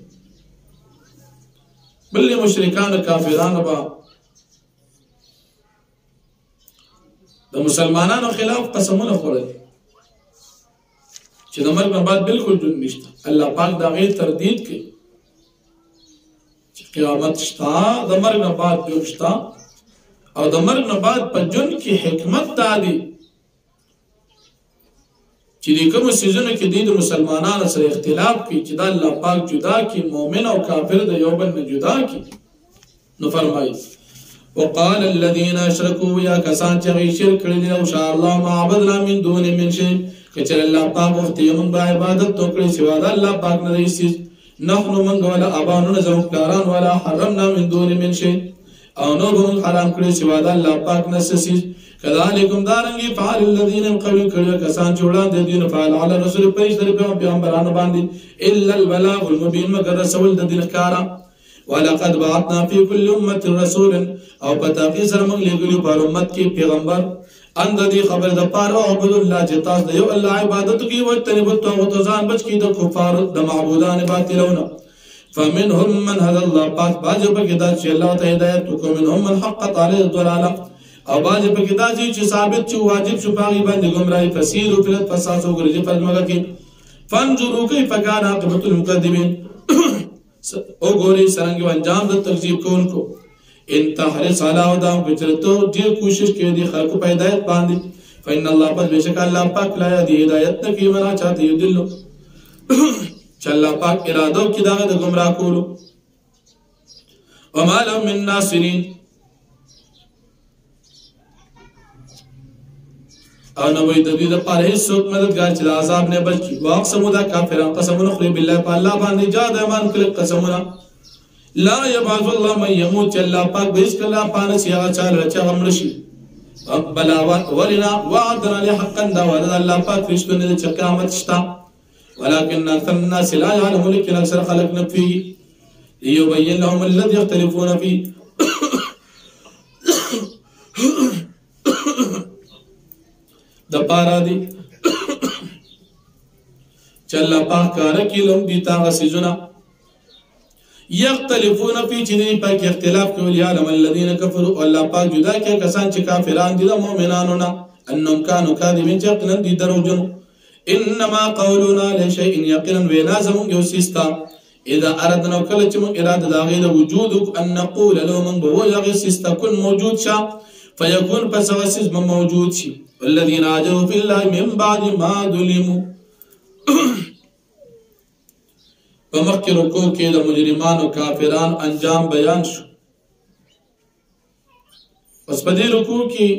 A: بل مشرکان کافرانو با د مسلمانانو خلاف قسمونه خوړل چې د مرګ نه بعد بالکل جون نشته الله پاک دا غي تردید کوي چې قیامت شته د مرګ نه بعد جون شته او د مرګ نه بعد په جون کې حکمت دادي چې د کوم سيزونو کې د مسلمانانو سره اختلاف کوي چې د الله پاک جدا کی مؤمن او کافر د یو بل نه جدا کی نو فرمایي وقال الذين اشركوا يا كسان چې شرک کړی او شاء الله ما عبدنا من دون من شيء کچر الله پاک وخت یې موږ عبادت وکړي سوا د الله پاک نه هیڅ نحن من ولا ابانو زمو کاران ولا حرمنا من دون من شيء او نو هم حرام کړی سوا د الله پاک نه سسي كذلكم دارنګي فعل الذين قبل کړي کسان جوړان د دین فعل على رسول پیغمبرانو باندې الا البلاغ المبين مگر رسول د دین کارا ولقد بعثنا في كل امه رسول او پتا کې سره موږ لګلو په امت کې پیغمبر ان د دې خبر د پاره عبد الله چې تاسو د یو الله عبادت کوي او تنبو توغوت ځان بچ کی د کفار د معبودان باطلونه فمنهم من هدى الله پاک باز پکې دا چې الله ته هدایت وکړو منهم من حقت علیه الضلاله او باز پکې دا چې ثابت چې واجب شو پاغي باندې گمراهي فسیرو فلت فساسو ګرځي فرمګه کې فانظروا كيف كان عاقبة المكذبين او ګوري څنګه انجام د تکذیب کوونکو ان تحرص على هداهم کچرته ډیر کوشش کوي د خلکو په هدایت باندې فإن الله پس بشک الله پاک لا یهدی هدایت نکي منا چاته یدلو چې الله پاک اراده کوي دا د گمراه کولو وما لهم من ناصرين او نو وي د دې لپاره هیڅوک مددگار چې د عذاب نه بچ کی واقسموا دا کافران قسمونه خوري بالله په الله باندې جاد ایمان کړ قسمونه لا يبعث الله من يموت الله پاک به اس کله پانه سي هغه چاله چې غمر شي بلا ولنا وعدنا لحقا دا وعد الله پاک رښتونه چې قیامت شتا ولكن اكثر الناس لا يعلمون لكن اكثر خلقنا فيه ليبين لهم الذي يختلفون فيه د پارا دی چې الله پاک کار کولم دي تاسو سيزونه یختلفون فی چې په کې اختلاف کوي علم الذين كفروا الله پاک جدا کې کسان چې کافران دي د مؤمنانو نه انهم كانوا كاذبين چې قلن دي دروژن انما قولنا لشيء يقينا ولازم يوسستا اذا اردنا کله چې موږ اراده دا غي د وجود ان نقول له من هو يغسستا كن موجود شا فيكون فسوسس موجود شي الذين عاجزوا في الله من بعد ما ظلموا فمخکې رکوع کې د مجرمانو کافران انجام بیان شو پس په دې رکوع کې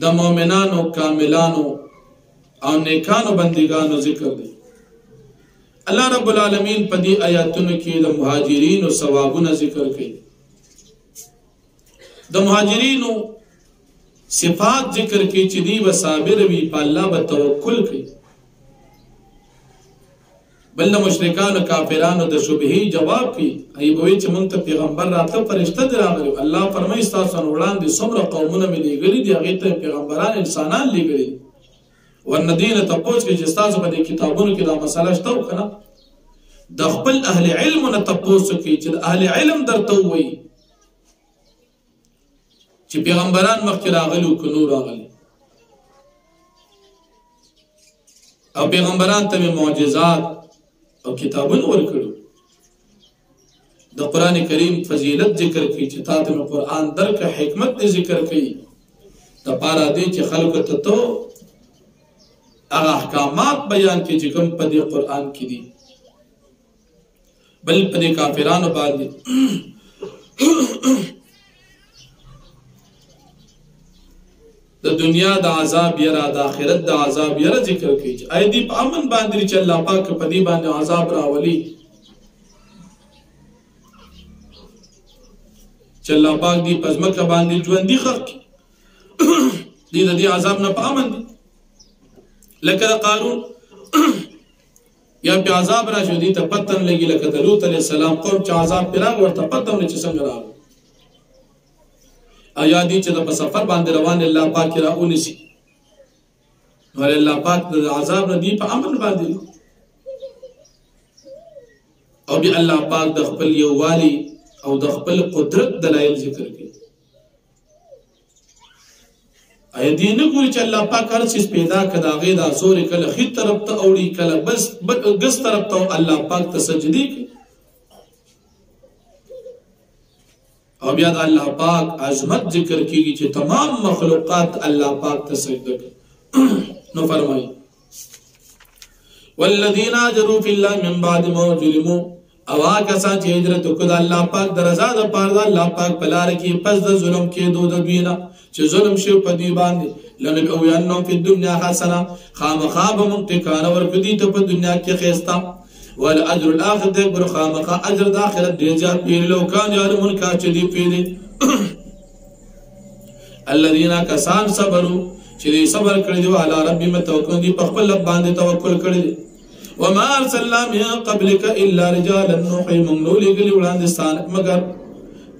A: د مؤمنانو کاملانو او نیکانو بندګانو ذکر دی الله رب العالمین په دې آیاتونو کې د مهاجرینو ثوابونه ذکر کړي د مهاجرینو صفات ذکر کی چې دی و صابر وی په الله به توکل کوي بل مشرکان او کافرانو د شبهه جواب کوي ایبوي چې مونږ ته پیغمبر راته فرشته دراغلي الله فرمایي تاسو وړاندې څومره قومونه ملي غلي دي هغه ته پیغمبران انسانان لګري ورندین ته پوښتنه کوي چې تاسو په کتابونو کې دا مسله شته کنه د خپل اهل علم نه تاسو کوي چې اهل علم درته وایي چې پیغمبران مخکې راغلي او نور راغلي او پیغمبران ته معجزات او کتابونه ورکړو د قران کریم فضیلت ذکر کوي چې تاسو قرآن درک حکمت ذکر کوي د پاره دې چې خلکو ته تو هغه احکامات بیان کوي چې کوم په دې قرآن کې دي بل په دې کافرانو باندې د دنیا د عذاب یرا د آخرت د عذاب یرا ذکر کوي چې اې دې په امن باندې چې الله پاک په دې باندې عذاب راولي چې الله پاک دې پزمکه باندې ژوندۍ خلق دې د دې عذاب نه په امن دي لکه قارون یا په عذاب را شو دي ته پتن لګي لکه د لوط علیه السلام قوم چې عذاب پیرا ورته پتن نه چې څنګه راغلی آیا دي چې د سفر باندې روان الله پاک را اونسي ور الله پاک د عذاب نه دی په امن باندې او بي الله پاک د خپل یووالي او د خپل قدرت دلایل ذکر کوي اې دې نه ګوري چې الله پاک هر څه پیدا کړه غي دا زور کله خې طرف ته اوړي کله بس ګس طرف ته الله پاک ته سجدي کوي او بیا الله پاک عظمت ذکر کیږي چې تمام مخلوقات الله پاک ته سجده کوي نو فرمایي والذین هاجروا فی الله من بعد ما ظلموا او هغه چې هجرت وکړه الله پاک درزا د پاره الله پاک بلار کې پس د ظلم کې دود بینه چې ظلم شو په دی باندې لنبی او انهم فی الدنيا حسنه خامخاب منتقان ورکدي ته په دنیا کې خيستا والاجر الاخر ده بر خامخ اجر د اخرت ډیر ځات پیر لو کان یعلمون کا چې دی پیری الذين كسان صبروا چې صبر کړی دی علی ربهم توکل دی په خپل باندې توکل کړی دی وما ارسلنا من قبلك الا رجالا نوحي من لګلی وړاندې مگر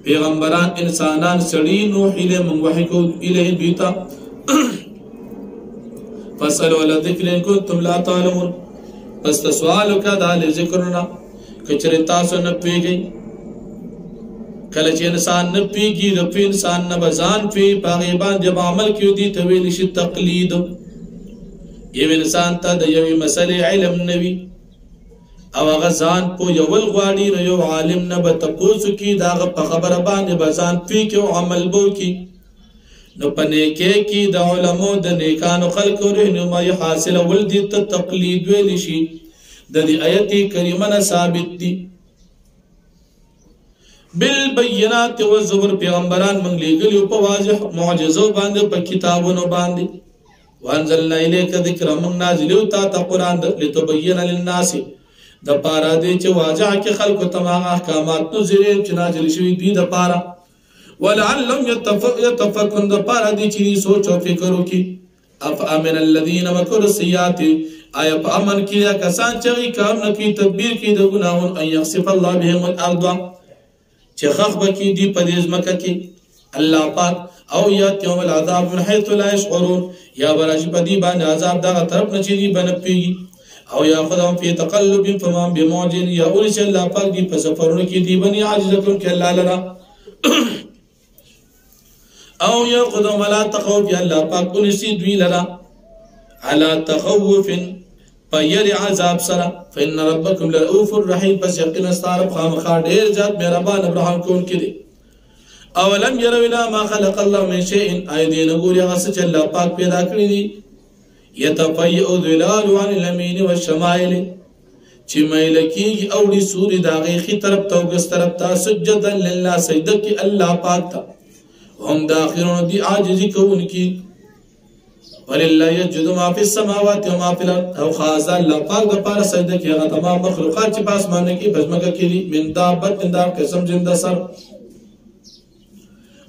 A: پیغمبران انسانان سړي نوحي له من وحي کو الیه بیتا فصلوا على ذکر ان كنتم لا تعلمون پس سوال کا دال ذکرنا کچره تاسو نه پیږي کله چې انسان نه پیږي د په انسان نه بزان پی پاغي باندې عمل کیو دي ته ویل شي تقلید یو انسان ته د یوې مسلې علم نوي او هغه ځان په یو غواړي نو یو عالم نه به تاسو کې دا په خبره باندې بزان پی کې عمل بو کې نو پنه کې د علماء د نیکانو خلقو رهنمایي حاصل ول دي ته تقلید ویل شي د دې آیت کریمه نه ثابت دي بالبينات والزبر پیغمبران من لګلیو په واضح معجزو باندې په کتابونو باندې وانزلنا الیک ذکر من نازلو تا قرآن لتبین للناس د پارا دې چې واضح کې خلق تمام احکامات نو زیرې چې نازل شوی دي د پارا ولعلهم يتفكرون د پارا دې چې سوچ او فکر وکړي اف امن الذين مكروا السيئات آیا په امن کې کسان چې کار نه کوي تدبیر کوي د ګناهونو ان يخسف الله بهم الارض چې خخ بکی دی په دې ځمکه کې الله پاک او یات یوم العذاب من حيث لا يشعرون یا برش په دې باندې عذاب دغه طرف نه چي بنپیږي او یا خدام په تقلب فمان بموجن یا اورش الله پاک دی په سفرونو کې دی بني عاجز کوم کې الله لرا او یا خدام لا تخوف یا الله پاک انسی دوی لرا على تخوف پیر عذاب سره فإن ربكم لرؤوف الرحيم پس یقینا ستاره خامخا ډیر ذات مهربان ابراهیم کون کړي اولم يروا الى ما خلق الله من شيء ايدين غوري غس چې الله پاک پیدا کړی دي يتفيئ ذلال عن اليمين والشمائل چې ملکی او دي سوري داغه خي طرف ته وګس طرف ته سجدا لله سجده کی الله پاک ته هم داخرون دي عاجزي کوونکی ولله يسجد ما في السماوات وما في الارض او خاص الله پاک د پاره سجده کوي هغه تمام مخلوقات چې په اسمانه کې بسمګه کړي من دابت اندار قسم زنده سر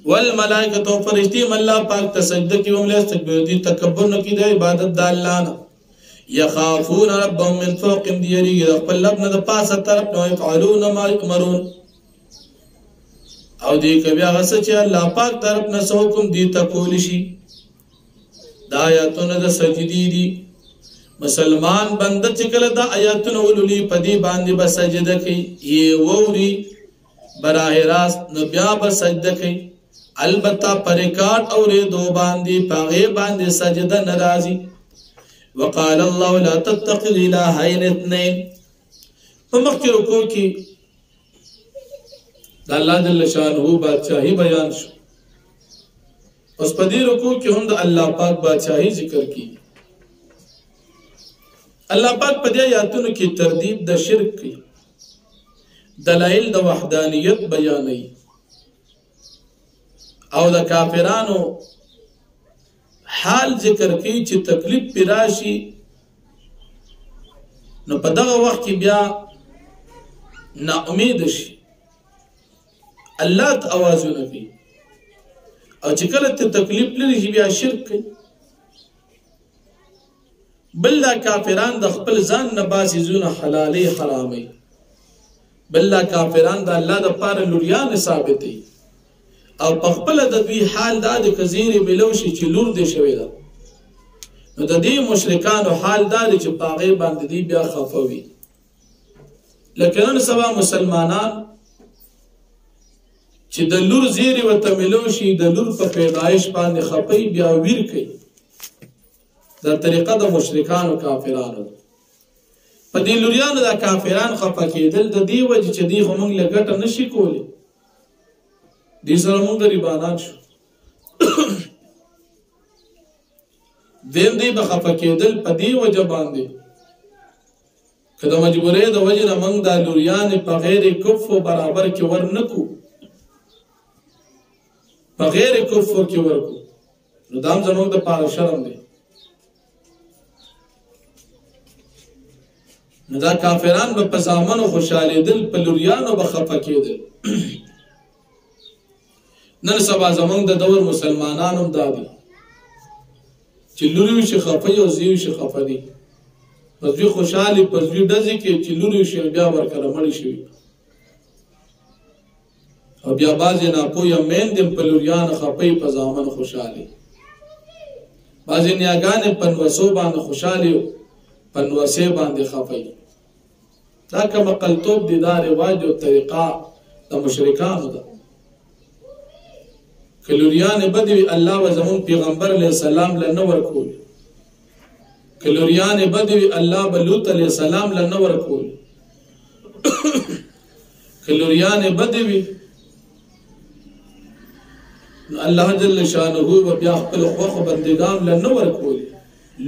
A: والملائکه فرشتي الله پاک ته سجده کوي هم له استکبار دي تکبر نه کوي د عبادت د الله نه يخافون ربهم من فوقهم ديري خپل لبنه د پاسه طرف نه يفعلون ما يؤمرون او دې کوي هغه چې الله پاک طرف نه حکم دي تکول شي دا آیاتونه د سجدي دي مسلمان بنده چې کله دا آیاتونه ولولي په دې باندې به سجده کوي یې ووري براه راست نو بیا به سجده کوي البته پر ریکارډ او دو باندې پاغه باندې سجده ناراضي وقال الله لا تتخذ الهين اثنين فمخکې رکوع کې د الله جل شانه بادشاہي بیان شو اس په دې رکوع کې هم د الله پاک بادشاہي ذکر کی الله پاک په دې آیاتونو کې تردید د شرک کی دلائل د وحدانیت بیانوي او د کافرانو حال ذکر کی چې تکلیف پیراشي نو په دغه وخت کې بیا نا امید شي الله ته आवाजونه کوي او چې کله ته تکلیف لري بیا شرک کوي بل دا کافران د خپل ځان نه باسي زونه حلالي حرامي بل دا کافران د الله د پاره لوريان ثابتي او په خپل د دوی حال دا د کزيري بلوشي چې لور دي شوی دا نو د دې مشرکانو حال دا چې پاغه باندې دی بیا خفوي لکه نن سبا مسلمانان چې د لور زیری وته ملوشي د لور په پیدایش باندې خپي بیا ویر کوي دا طریقه د مشرکانو کافرانو په دې لوريانو د کافرانو خپه کېدل د دې وجه چې دی هم لګټه نشي کولی دې سره موږ غریبانان شو دیم دی به خپه کېدل په دې وجه باندې کله مجبورې د وجه نه موږ د لوريان په غیر کفو برابر کې ورنکو په غیر کفو کې ورکو نو دام زموږ د پاره شرم دی نو دا کافران به په زامنو خوشاله دل په لوريانو به خپه کېدل نن سبا زمونږ د دور مسلمانانو دادي چې لوري شي خفه او زیو شي خفه دي پس دوی خوشاله پس دوی دځي کې چې لوري شي بیا ورکړه مړی شي او بیا بازي نه پوهه مین دم په لوريانو خپه په زامن خوشاله بازي نیاګان په وسو باندې خوشاله په وسه باندې خفه دا کوم قلتوب دي دا رواج او طریقه د مشرکانو ده کلوریان بدوی الله و زمون پیغمبر علیہ السلام لنه ورکول کلوریان بدوی الله بلوط علیہ السلام لنه ورکول کلوریان بدوی الله جل شانه و بیا خپل خوخ بندگان لنه ورکول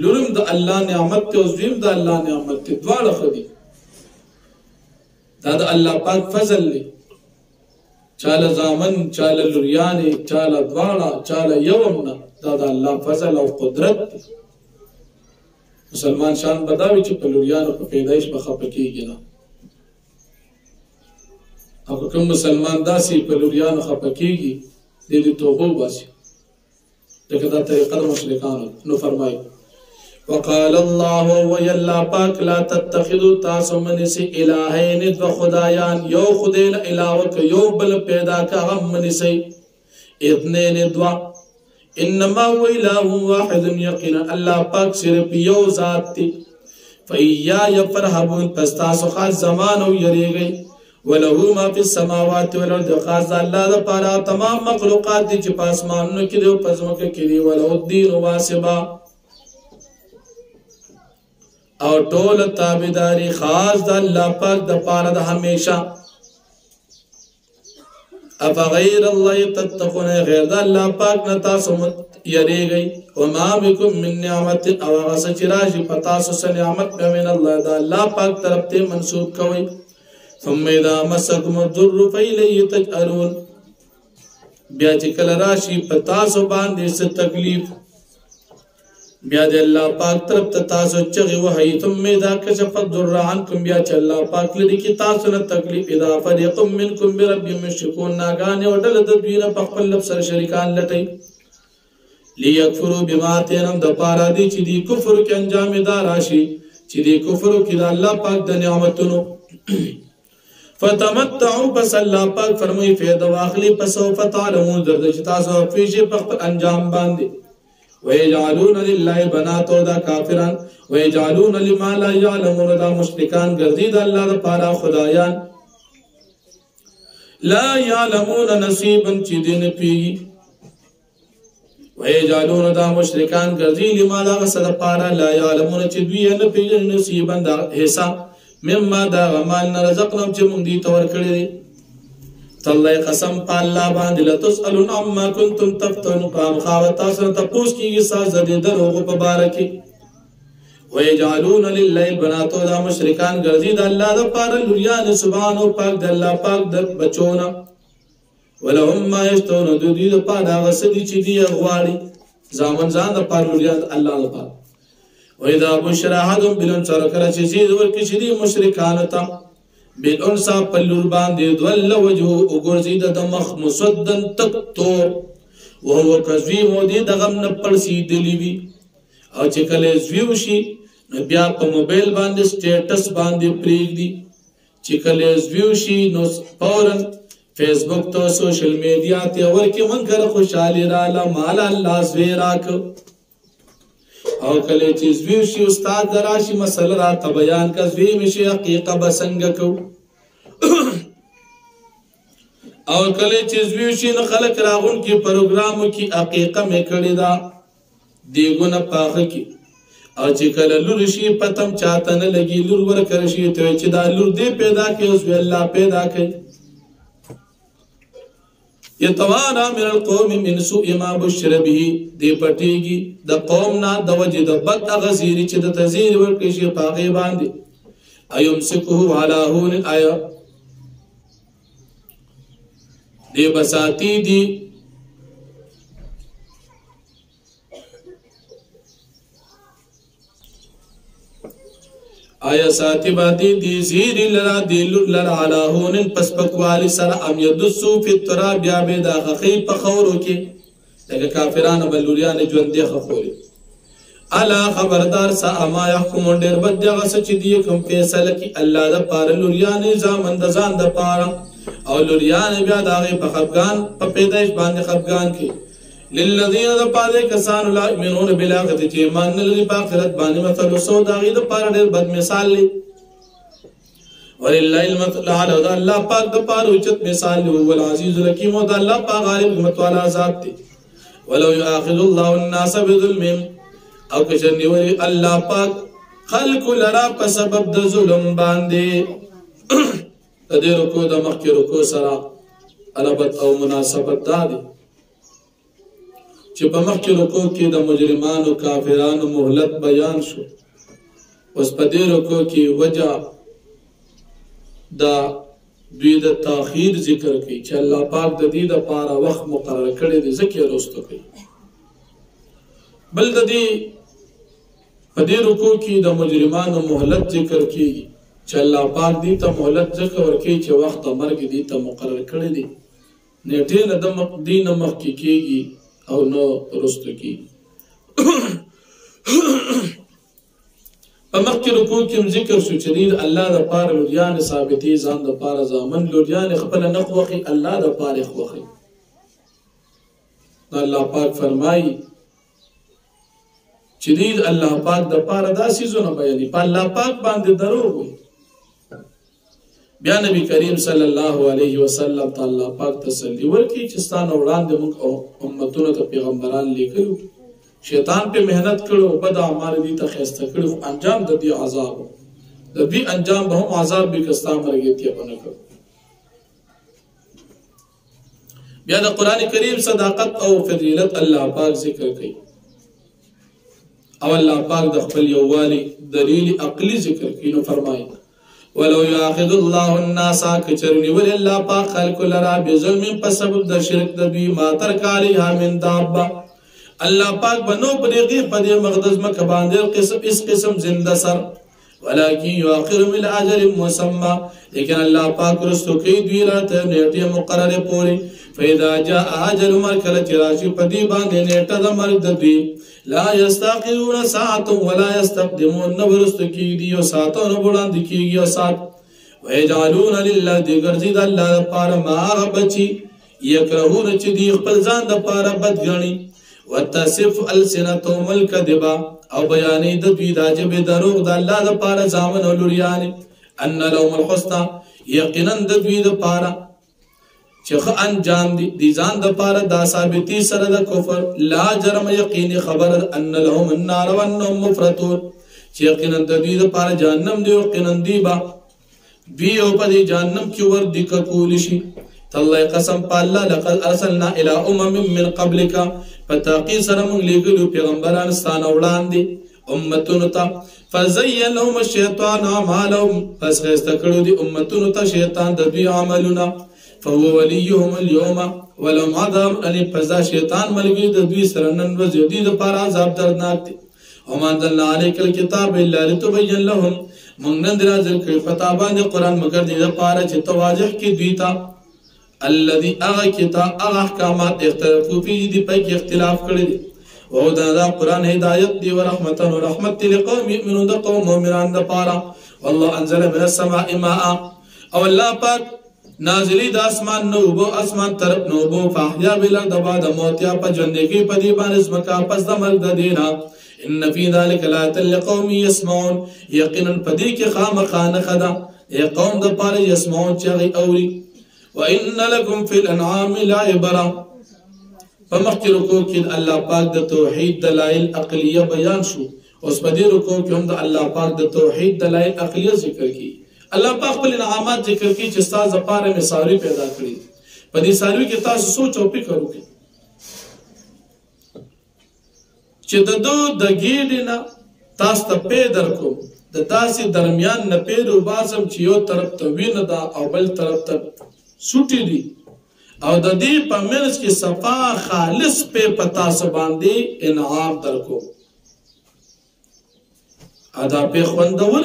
A: لورم د الله نعمت او زویم د الله نعمت دواړه خدي دا د الله پاک فضل دی چاله زامن چاله لوریانې چاله دواړه چاله یوم نه دا د الله فضل او قدرت دی مسلمان شان بداوي چې په لوریانو په پیدایش به خفه کېږي نه او کوم مسلمان داسې په لوریانو خفه کېږي دې توبه وباسي لکه دا طریقه د مشرکانو نو فرمایي وقال الله ويلا پاک لا تتخذوا تاسو منسی الہین دو خدایان یو خدای له علاوه ک یو بل پیدا کا هم منسی اثنين دوا انما هو اله واحد یقینا الله پاک صرف یو ذات دی فیا یفرحون پس تاسو خاص زمان او یریږي وله ما فی السماوات والارض خاص الله د پاره تمام مخلوقات دي چې په اسمانونو کې او په ځمکه کې دي ولو الدین واسبا او ټول تابعداري خاص د الله پاک د پاره د همیشه افغیر الله تتقون غیر د الله پاک نه تاسو یریږئ وما بكم من نعمت او غس چراشی پتا سو نعمت من الله د الله پاک طرف ته منسوب کوي ثم اذا مسكم الضر فإليه تجأرون بیا چې کله راشي پتا سو باندې څه تکلیف بیا د الله پاک طرف ته تاسو چغي وهي ثم اذا كشف الضر عنكم بیا چې الله پاک لري کی تاسو نه تکلیف اذا فريق منكم بربهم يشركون ناګان او ډله د دوی نه په خپل لب سره شریکان لټي ليكفروا بما اتينهم د پاره دي چې دی کفر کې انجام دار راشي چې دی کفر کې د الله پاک د نعمتونو فتمتعوا بس الله پاک فرمایي فیض واخلي پس او فتعلمون درد چې تاسو پیښه په خپل انجام باندې ويجعلون لله بنات دا کافران ويجعلون لما لا يعلمون دا مشرکان ګرځي د الله لپاره خدایان لا يعلمون نصيبا چې دین پی ويجعلون دا مشرکان ګرځي لما لا غسل لپاره لا يعلمون چې دوی نه پیژني نصيبا دا حساب مما دا غمال رزقناهم چې مونږ دي تور کړی دي تالله قسم په الله باندې لتسالون عما كنتم تفتنون قام خاوتا سره تاسو کیږي ساز د دروغ په باره کې ويجعلون لله بنات دا مشرکان ګرځي د الله د پاره لوریان سبحانه پاک د الله پاک د بچونا ولهم ما یشتون د دې د پاره غسدي چې دی غواړي ځامن ځان د پاره لوریان الله د پاره واذا بشر احدهم بالانصار کله چې زید ورکه چې دی مشرکان ته بالانصا پلور باندې دول وجهه وګرځید د مخ مسدن تکتو وهو کذوی مودي د غم نه پړسي دلی وی او چې کله زویو شي بیا په موبایل باندې سټیټس باندې پریږدي چې کله زویو شي نو فورن فیسبوک ته سوشل میډیا ته ورکه منکر خوشالي را ل مال الله زوی راک او کله چې زوی شي استاد دراشي مسله را ته بیان کا زوی مشي حقیقت بسنګ کو او کله چې زوی شي نو خلک راغون کی پروګرامو کی حقیقت مې کړی دا دیګونه پاخه کی او چې کله لور شي پتم چاته نه لګي لور ور کړی شي ته چې دا لور دې پیدا کړي اوس الله پیدا کړي یتوانا من القوم من سوء ما بشر به دی پټیږي د قوم نه د وجه د بد غزيري چې د تزير ورکړي شي پاغي باندې ايمسكه على هون ايا دی بساتی دی آیا ساتی باندې دی زیر لرا دی لرا علا هون پس پکوالی سره ام یدسو فی التراب بیا به دا خخی په خورو کې دغه کافرانو بلوریان ژوند دی خوري الا خبردار سا ما يحكم ډیر بد دغه چې دی کوم فیصله کی الله د پاره لوریان ځامن د ځان د پاره او لوریان بیا دغه په خفغان په پیدائش باندې خفغان کې للذین ذپاده کسان لا یؤمنون بالاخره چې ایمان لري په آخرت باندې مثلا سو داغي د پاره ډېر بد مثال لري ولله المثل الاعلى دا الله پاک د پاره اوچت مثال دی هو العزیز الحکیم دا الله پاک غالب حکمت والا ذات دی ولو يؤاخذ الله الناس بظلمهم او کشر نیولی الله پاک خلق لرا په سبب د ظلم باندې د دې رکو د مخکې رکو سره ربط او مناسبت دا دی چې په مخکې رکو کې د مجرمانو کافرانو مهلت بیان شو اوس په دې رکو کې وجه دا دوی د تاخير ذکر کوي چې الله پاک د دې لپاره وخت مقرر کړی دی ځکه وروسته کوي بل د دې په دې رکو کې د مجرمانو مهلت ذکر کیږي چې الله پاک دې ته مهلت ذکر ورکړي چې وخت مرګ دې ته مقرر کړی دی نیټه نه د دین مخ کې کیږي او نو وروسته کیږي په مخکې رکوع کې ذکر شو چې الله د پاره لوریان ثابتې ځان د پاره ځامن لوریان خپل نه خوخي الله د پاره خوخي الله پاک فرمایي چې الله پاک د پاره داسې زونه بیانې په الله پاک باندې دروغ وي بیا نبی کریم صلی الله علیه وسلم تعالی پاک تسلی ورکړي چې ستاسو وړاندې موږ امتونو ته پیغمبران لیکلو شیطان په مهنت کړو بد اعمال دي ته خسته کړو انجام د دې عذاب د دې انجام به هم عذاب به کستا مرګي ته بنه کړو بیا د قران کریم صداقت او فضیلت الله پاک ذکر کوي او الله پاک د خپل یووالي دلیل عقلی ذکر کوي نو فرمایي ولو ياخذ الله الناس كچرني ول الله پاک خلق لرا بظلم په سبب د شرک د دوی ما تر کالی من دابه الله پاک بنو پرېږي په دې مقدس مکه باندې قسم زنده سر ولكن يؤخر من اجل مسمى لیکن الله پاک رستو کوي دوی راته نیټه مقرره پوري فاذا جاء اجل مرکل چراشی په دې باندې نیټه د مرګ د دوی لا يستاخرون ساعه ولا يستقدمون نبرست کیږي او ساعتو نه وړاندې کیږي او ساعت ويجعلون لله ذکر الله لپاره ما بچي يكرهون چې دی خپل ځان د لپاره بدګني وتصف السنتهم الكذبا او بیانې د دوی د جبه دروغ د الله د پاره ځامن ولریان ان لهم الحسنى یقینا د دوی د پاره چې انجام دي ځان د پاره دا ثابتي سره د کفر لا جرم یقیني خبر ان لهم النار وانهم مفرطون چې یقینا د دوی د پاره جهنم دی او یقینا دی با دوی او په جهنم کې ور دي کول شي تالله قسم په الله لقد ارسلنا الى من قبلك فتاقي سره موږ لېږلو پیغمبران ستانه وړاندې امتونو ته فزين لهم الشيطان اعمالهم پس خسته کړو دي امتونو ته شیطان د دوی عملونه فهو وليهم اليوم ولهم عذاب ان فزا شیطان ملګری د دوی سره نن ورځ دي د پاره عذاب دردناک دي او ما انزلنا عليك الكتاب الا لتبين لهم موږ نن درازل کړي پتا باندې قران مگر دې د پاره چې تواضح کې دوی ته الذي اغا كتاب اغا احکامات اختلافو فيه دي پاک اختلاف کړی دي او دا قران هدایت دی ورحمت او رحمت لقوم يؤمنون د قوم مؤمنان د پاره والله انزل من السماء ماء او الله پاک نازلی د اسمان نو بو اسمان طرف نو بو فاحيا بالارض بعد موتها په ژوندګي په دې باندې اسمکا پس د مرګ د دینا ان في ذلك لا لقوم يسمعون یقینا په دې کې خامخانه خدا ای قوم د پاره يسمعون چې اوري وَإِنَّ لَكُمْ فِي الْأَنْعَامِ لَعِبْرَةً فمخکې رکوع کې الله پاک د توحید دلایل عقلیه بیان شو اوس په دې رکوع کې هم د الله پاک د توحید دلایل عقلیه ذکر کی الله پاک خپل انعامات ذکر کی چې تاسو لپاره مثالي پیدا کړی په دې سالوي کې تاسو سوچ او فکر وکړئ چې د ګیډینا تاسو ته پیدا درکو د تاسو درمیان نه پیرو باسم چې یو طرف ته وینه دا او بل طرف ته سوټی دي او د دې په منځ کې صفا خالص په پتا سو باندې انعام درکو ادا په خوندور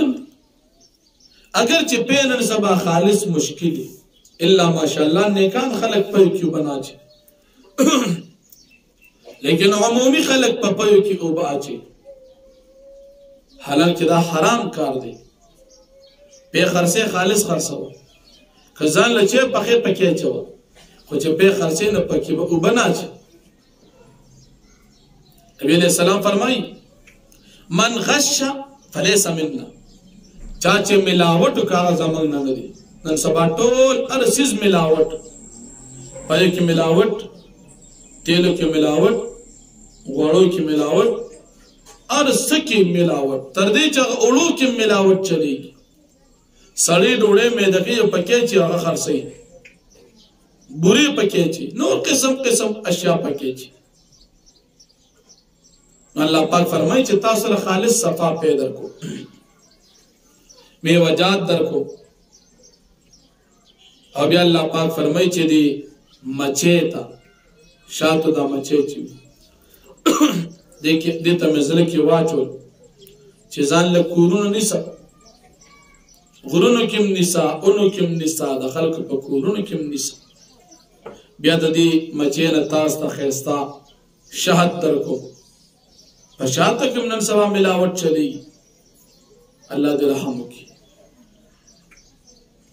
A: اگر چې په نن سبا خالص مشکل الا ماشاءالله نیکان خلق په کیو بناچ لیکن عمومي خلق په پيو کې او باچي حالانکه دا حرام کار دی په خرڅه خالص خرڅو خزان لچه پخې پکې چو خو چې په خرڅه نه پکې او بناچ نبی علیہ السلام فرمایي من غش فليس منا چا چې ملاوټ کاغه زمنګ نه لري نن سبا ټول هر سیز ملاوټ پای کې ملاوټ تیلو کې ملاوټ غوړو کې ملاوټ هر څه کې ملاوټ تر دې چې اولو کې ملاوټ چلیږي سړی ډوډۍ میدګي پکې چې هغه خرڅي بوري پکې چې نور قسم قسم اشیاء پکې چې الله پاک فرمایي چې تاسو له خالص صفا پیدا کو میوجات در کو او بیا الله پاک فرمایي چې دی مچې تا شاتو دا مچې چې دې ته مزله کې واچول چې ځان له کورونو نيسا غرونو کې نيسا اونو کې نيسا د خلکو په کورونو کې نيسا بیا د دې مچې نه تاسو ته خيستا شهادت در کو په شاته کې نن سبا ملاوت چلی الله دې رحم وکړي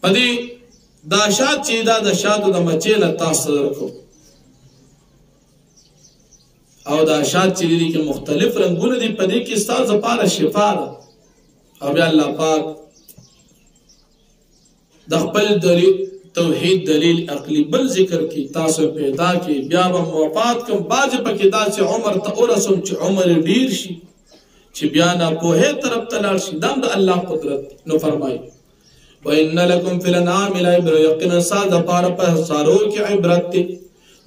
A: پدې دا شات چې دا د شاتو د مچې له تاسو درکو او دا شات چې دي کې مختلف رنگونه دي پدې کې ستاسو لپاره شفا ده او بیا الله پاک د خپل دلیل توحید دلیل عقلی بل ذکر کی تاسو پیدا کی بیا به موافات کوم باج پکې دا چې عمر ته ورسوم چې عمر ډیر شي چې بیا نه په طرف تلل شي دا د الله قدرت نو فرمایي وان لکم فی الانعام لعبرة یقینا ساز پار په سارو کې عبرت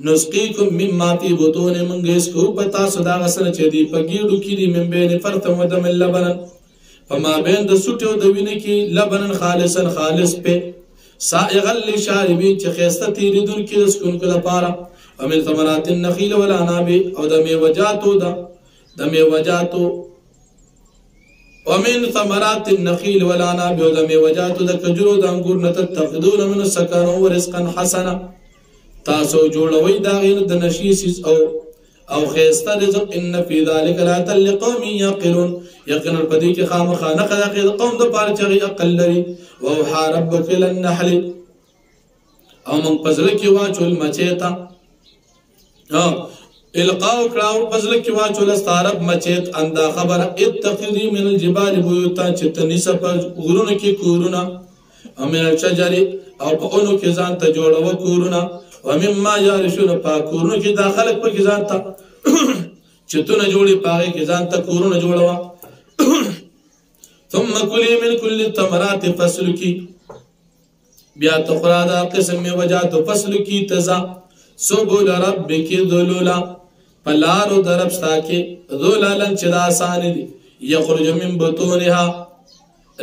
A: نسقیکم مما فی بطون منګس کو پتا صدا غسن چې دی پګیړو کې دی من بین فرتم ودم لبن فما بین د سټو د وینې کې لبن خالصا خالص په سائغا للشاربین چې خيسته تیریدون کې د سکون کو لپاره ومن ثمرات النخيل والعناب او د میوجاتو ومن ثمرات النخيل والعناب او د میوجاتو د کجرو د انګور نه تتخذون من السكن ورزقا حسنا تاسو جوړوي دا غیر د نشیس او خيسته رزق ان في ذلك لا لقوم يعقلون یقینا پدې کې خامخانه خلق قوم د پاره چې عقل لري ووحى ربك للنحل او من پزله کې واچول مچېتا القاو کراو پزله کې واچول ستارب مچېت اندا خبر اتخذي من الجبال بيوتا چې تنسه په غرونو کې کورونه امن الشجر او په اونو کې ځان ته جوړو کورونه ومما يرشون په کورونو کې داخله په کې ځان ته چتونه جوړي پاره کې ځان ته کورونه جوړوا ثم كلي من كل الثمرات فسلكي بیا تخرا دا قسم میں وجات فسلكي تزا سبل ربك ذلولا پلارو درب ساکه ذلالن چدا آسان دي يخرج من بطونها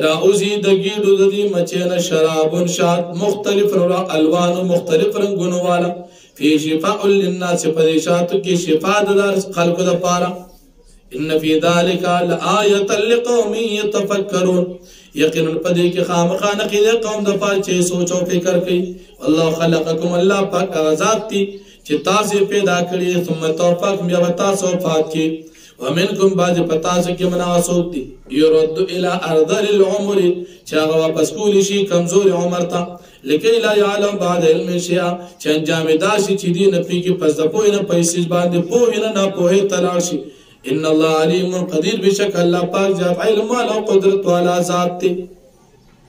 A: راوزی د گیډو د دې مچنه شراب شات مختلف الوان مختلف رنگونو والا فی شفاء للناس پدیشاتو کې شفاء د خلقو د پاره ان فی ذلک لآیه لقوم یتفکرون یقینا پدې کې خامخانه کې قوم د پاره چې سوچ او فکر کوي الله خلقکم الله پاک ذات دي چې تاسو پیدا کړی ثم توفاق بیا تاسو وفات کی ومنکم بعض پتاسو کې مناسوب دي يرد الى ارذل العمر چې هغه واپس کولی شي کمزور عمر ته لکه لا يعلم بعد علم شيئا چې انجام داسي چې دي نه پیږي پس د پوهه نه پیسې باندې پوهه نه پوهه تلاشي ان الله علیم قدیر بشک الله پاک ذات علم او قدرت والا ذات دی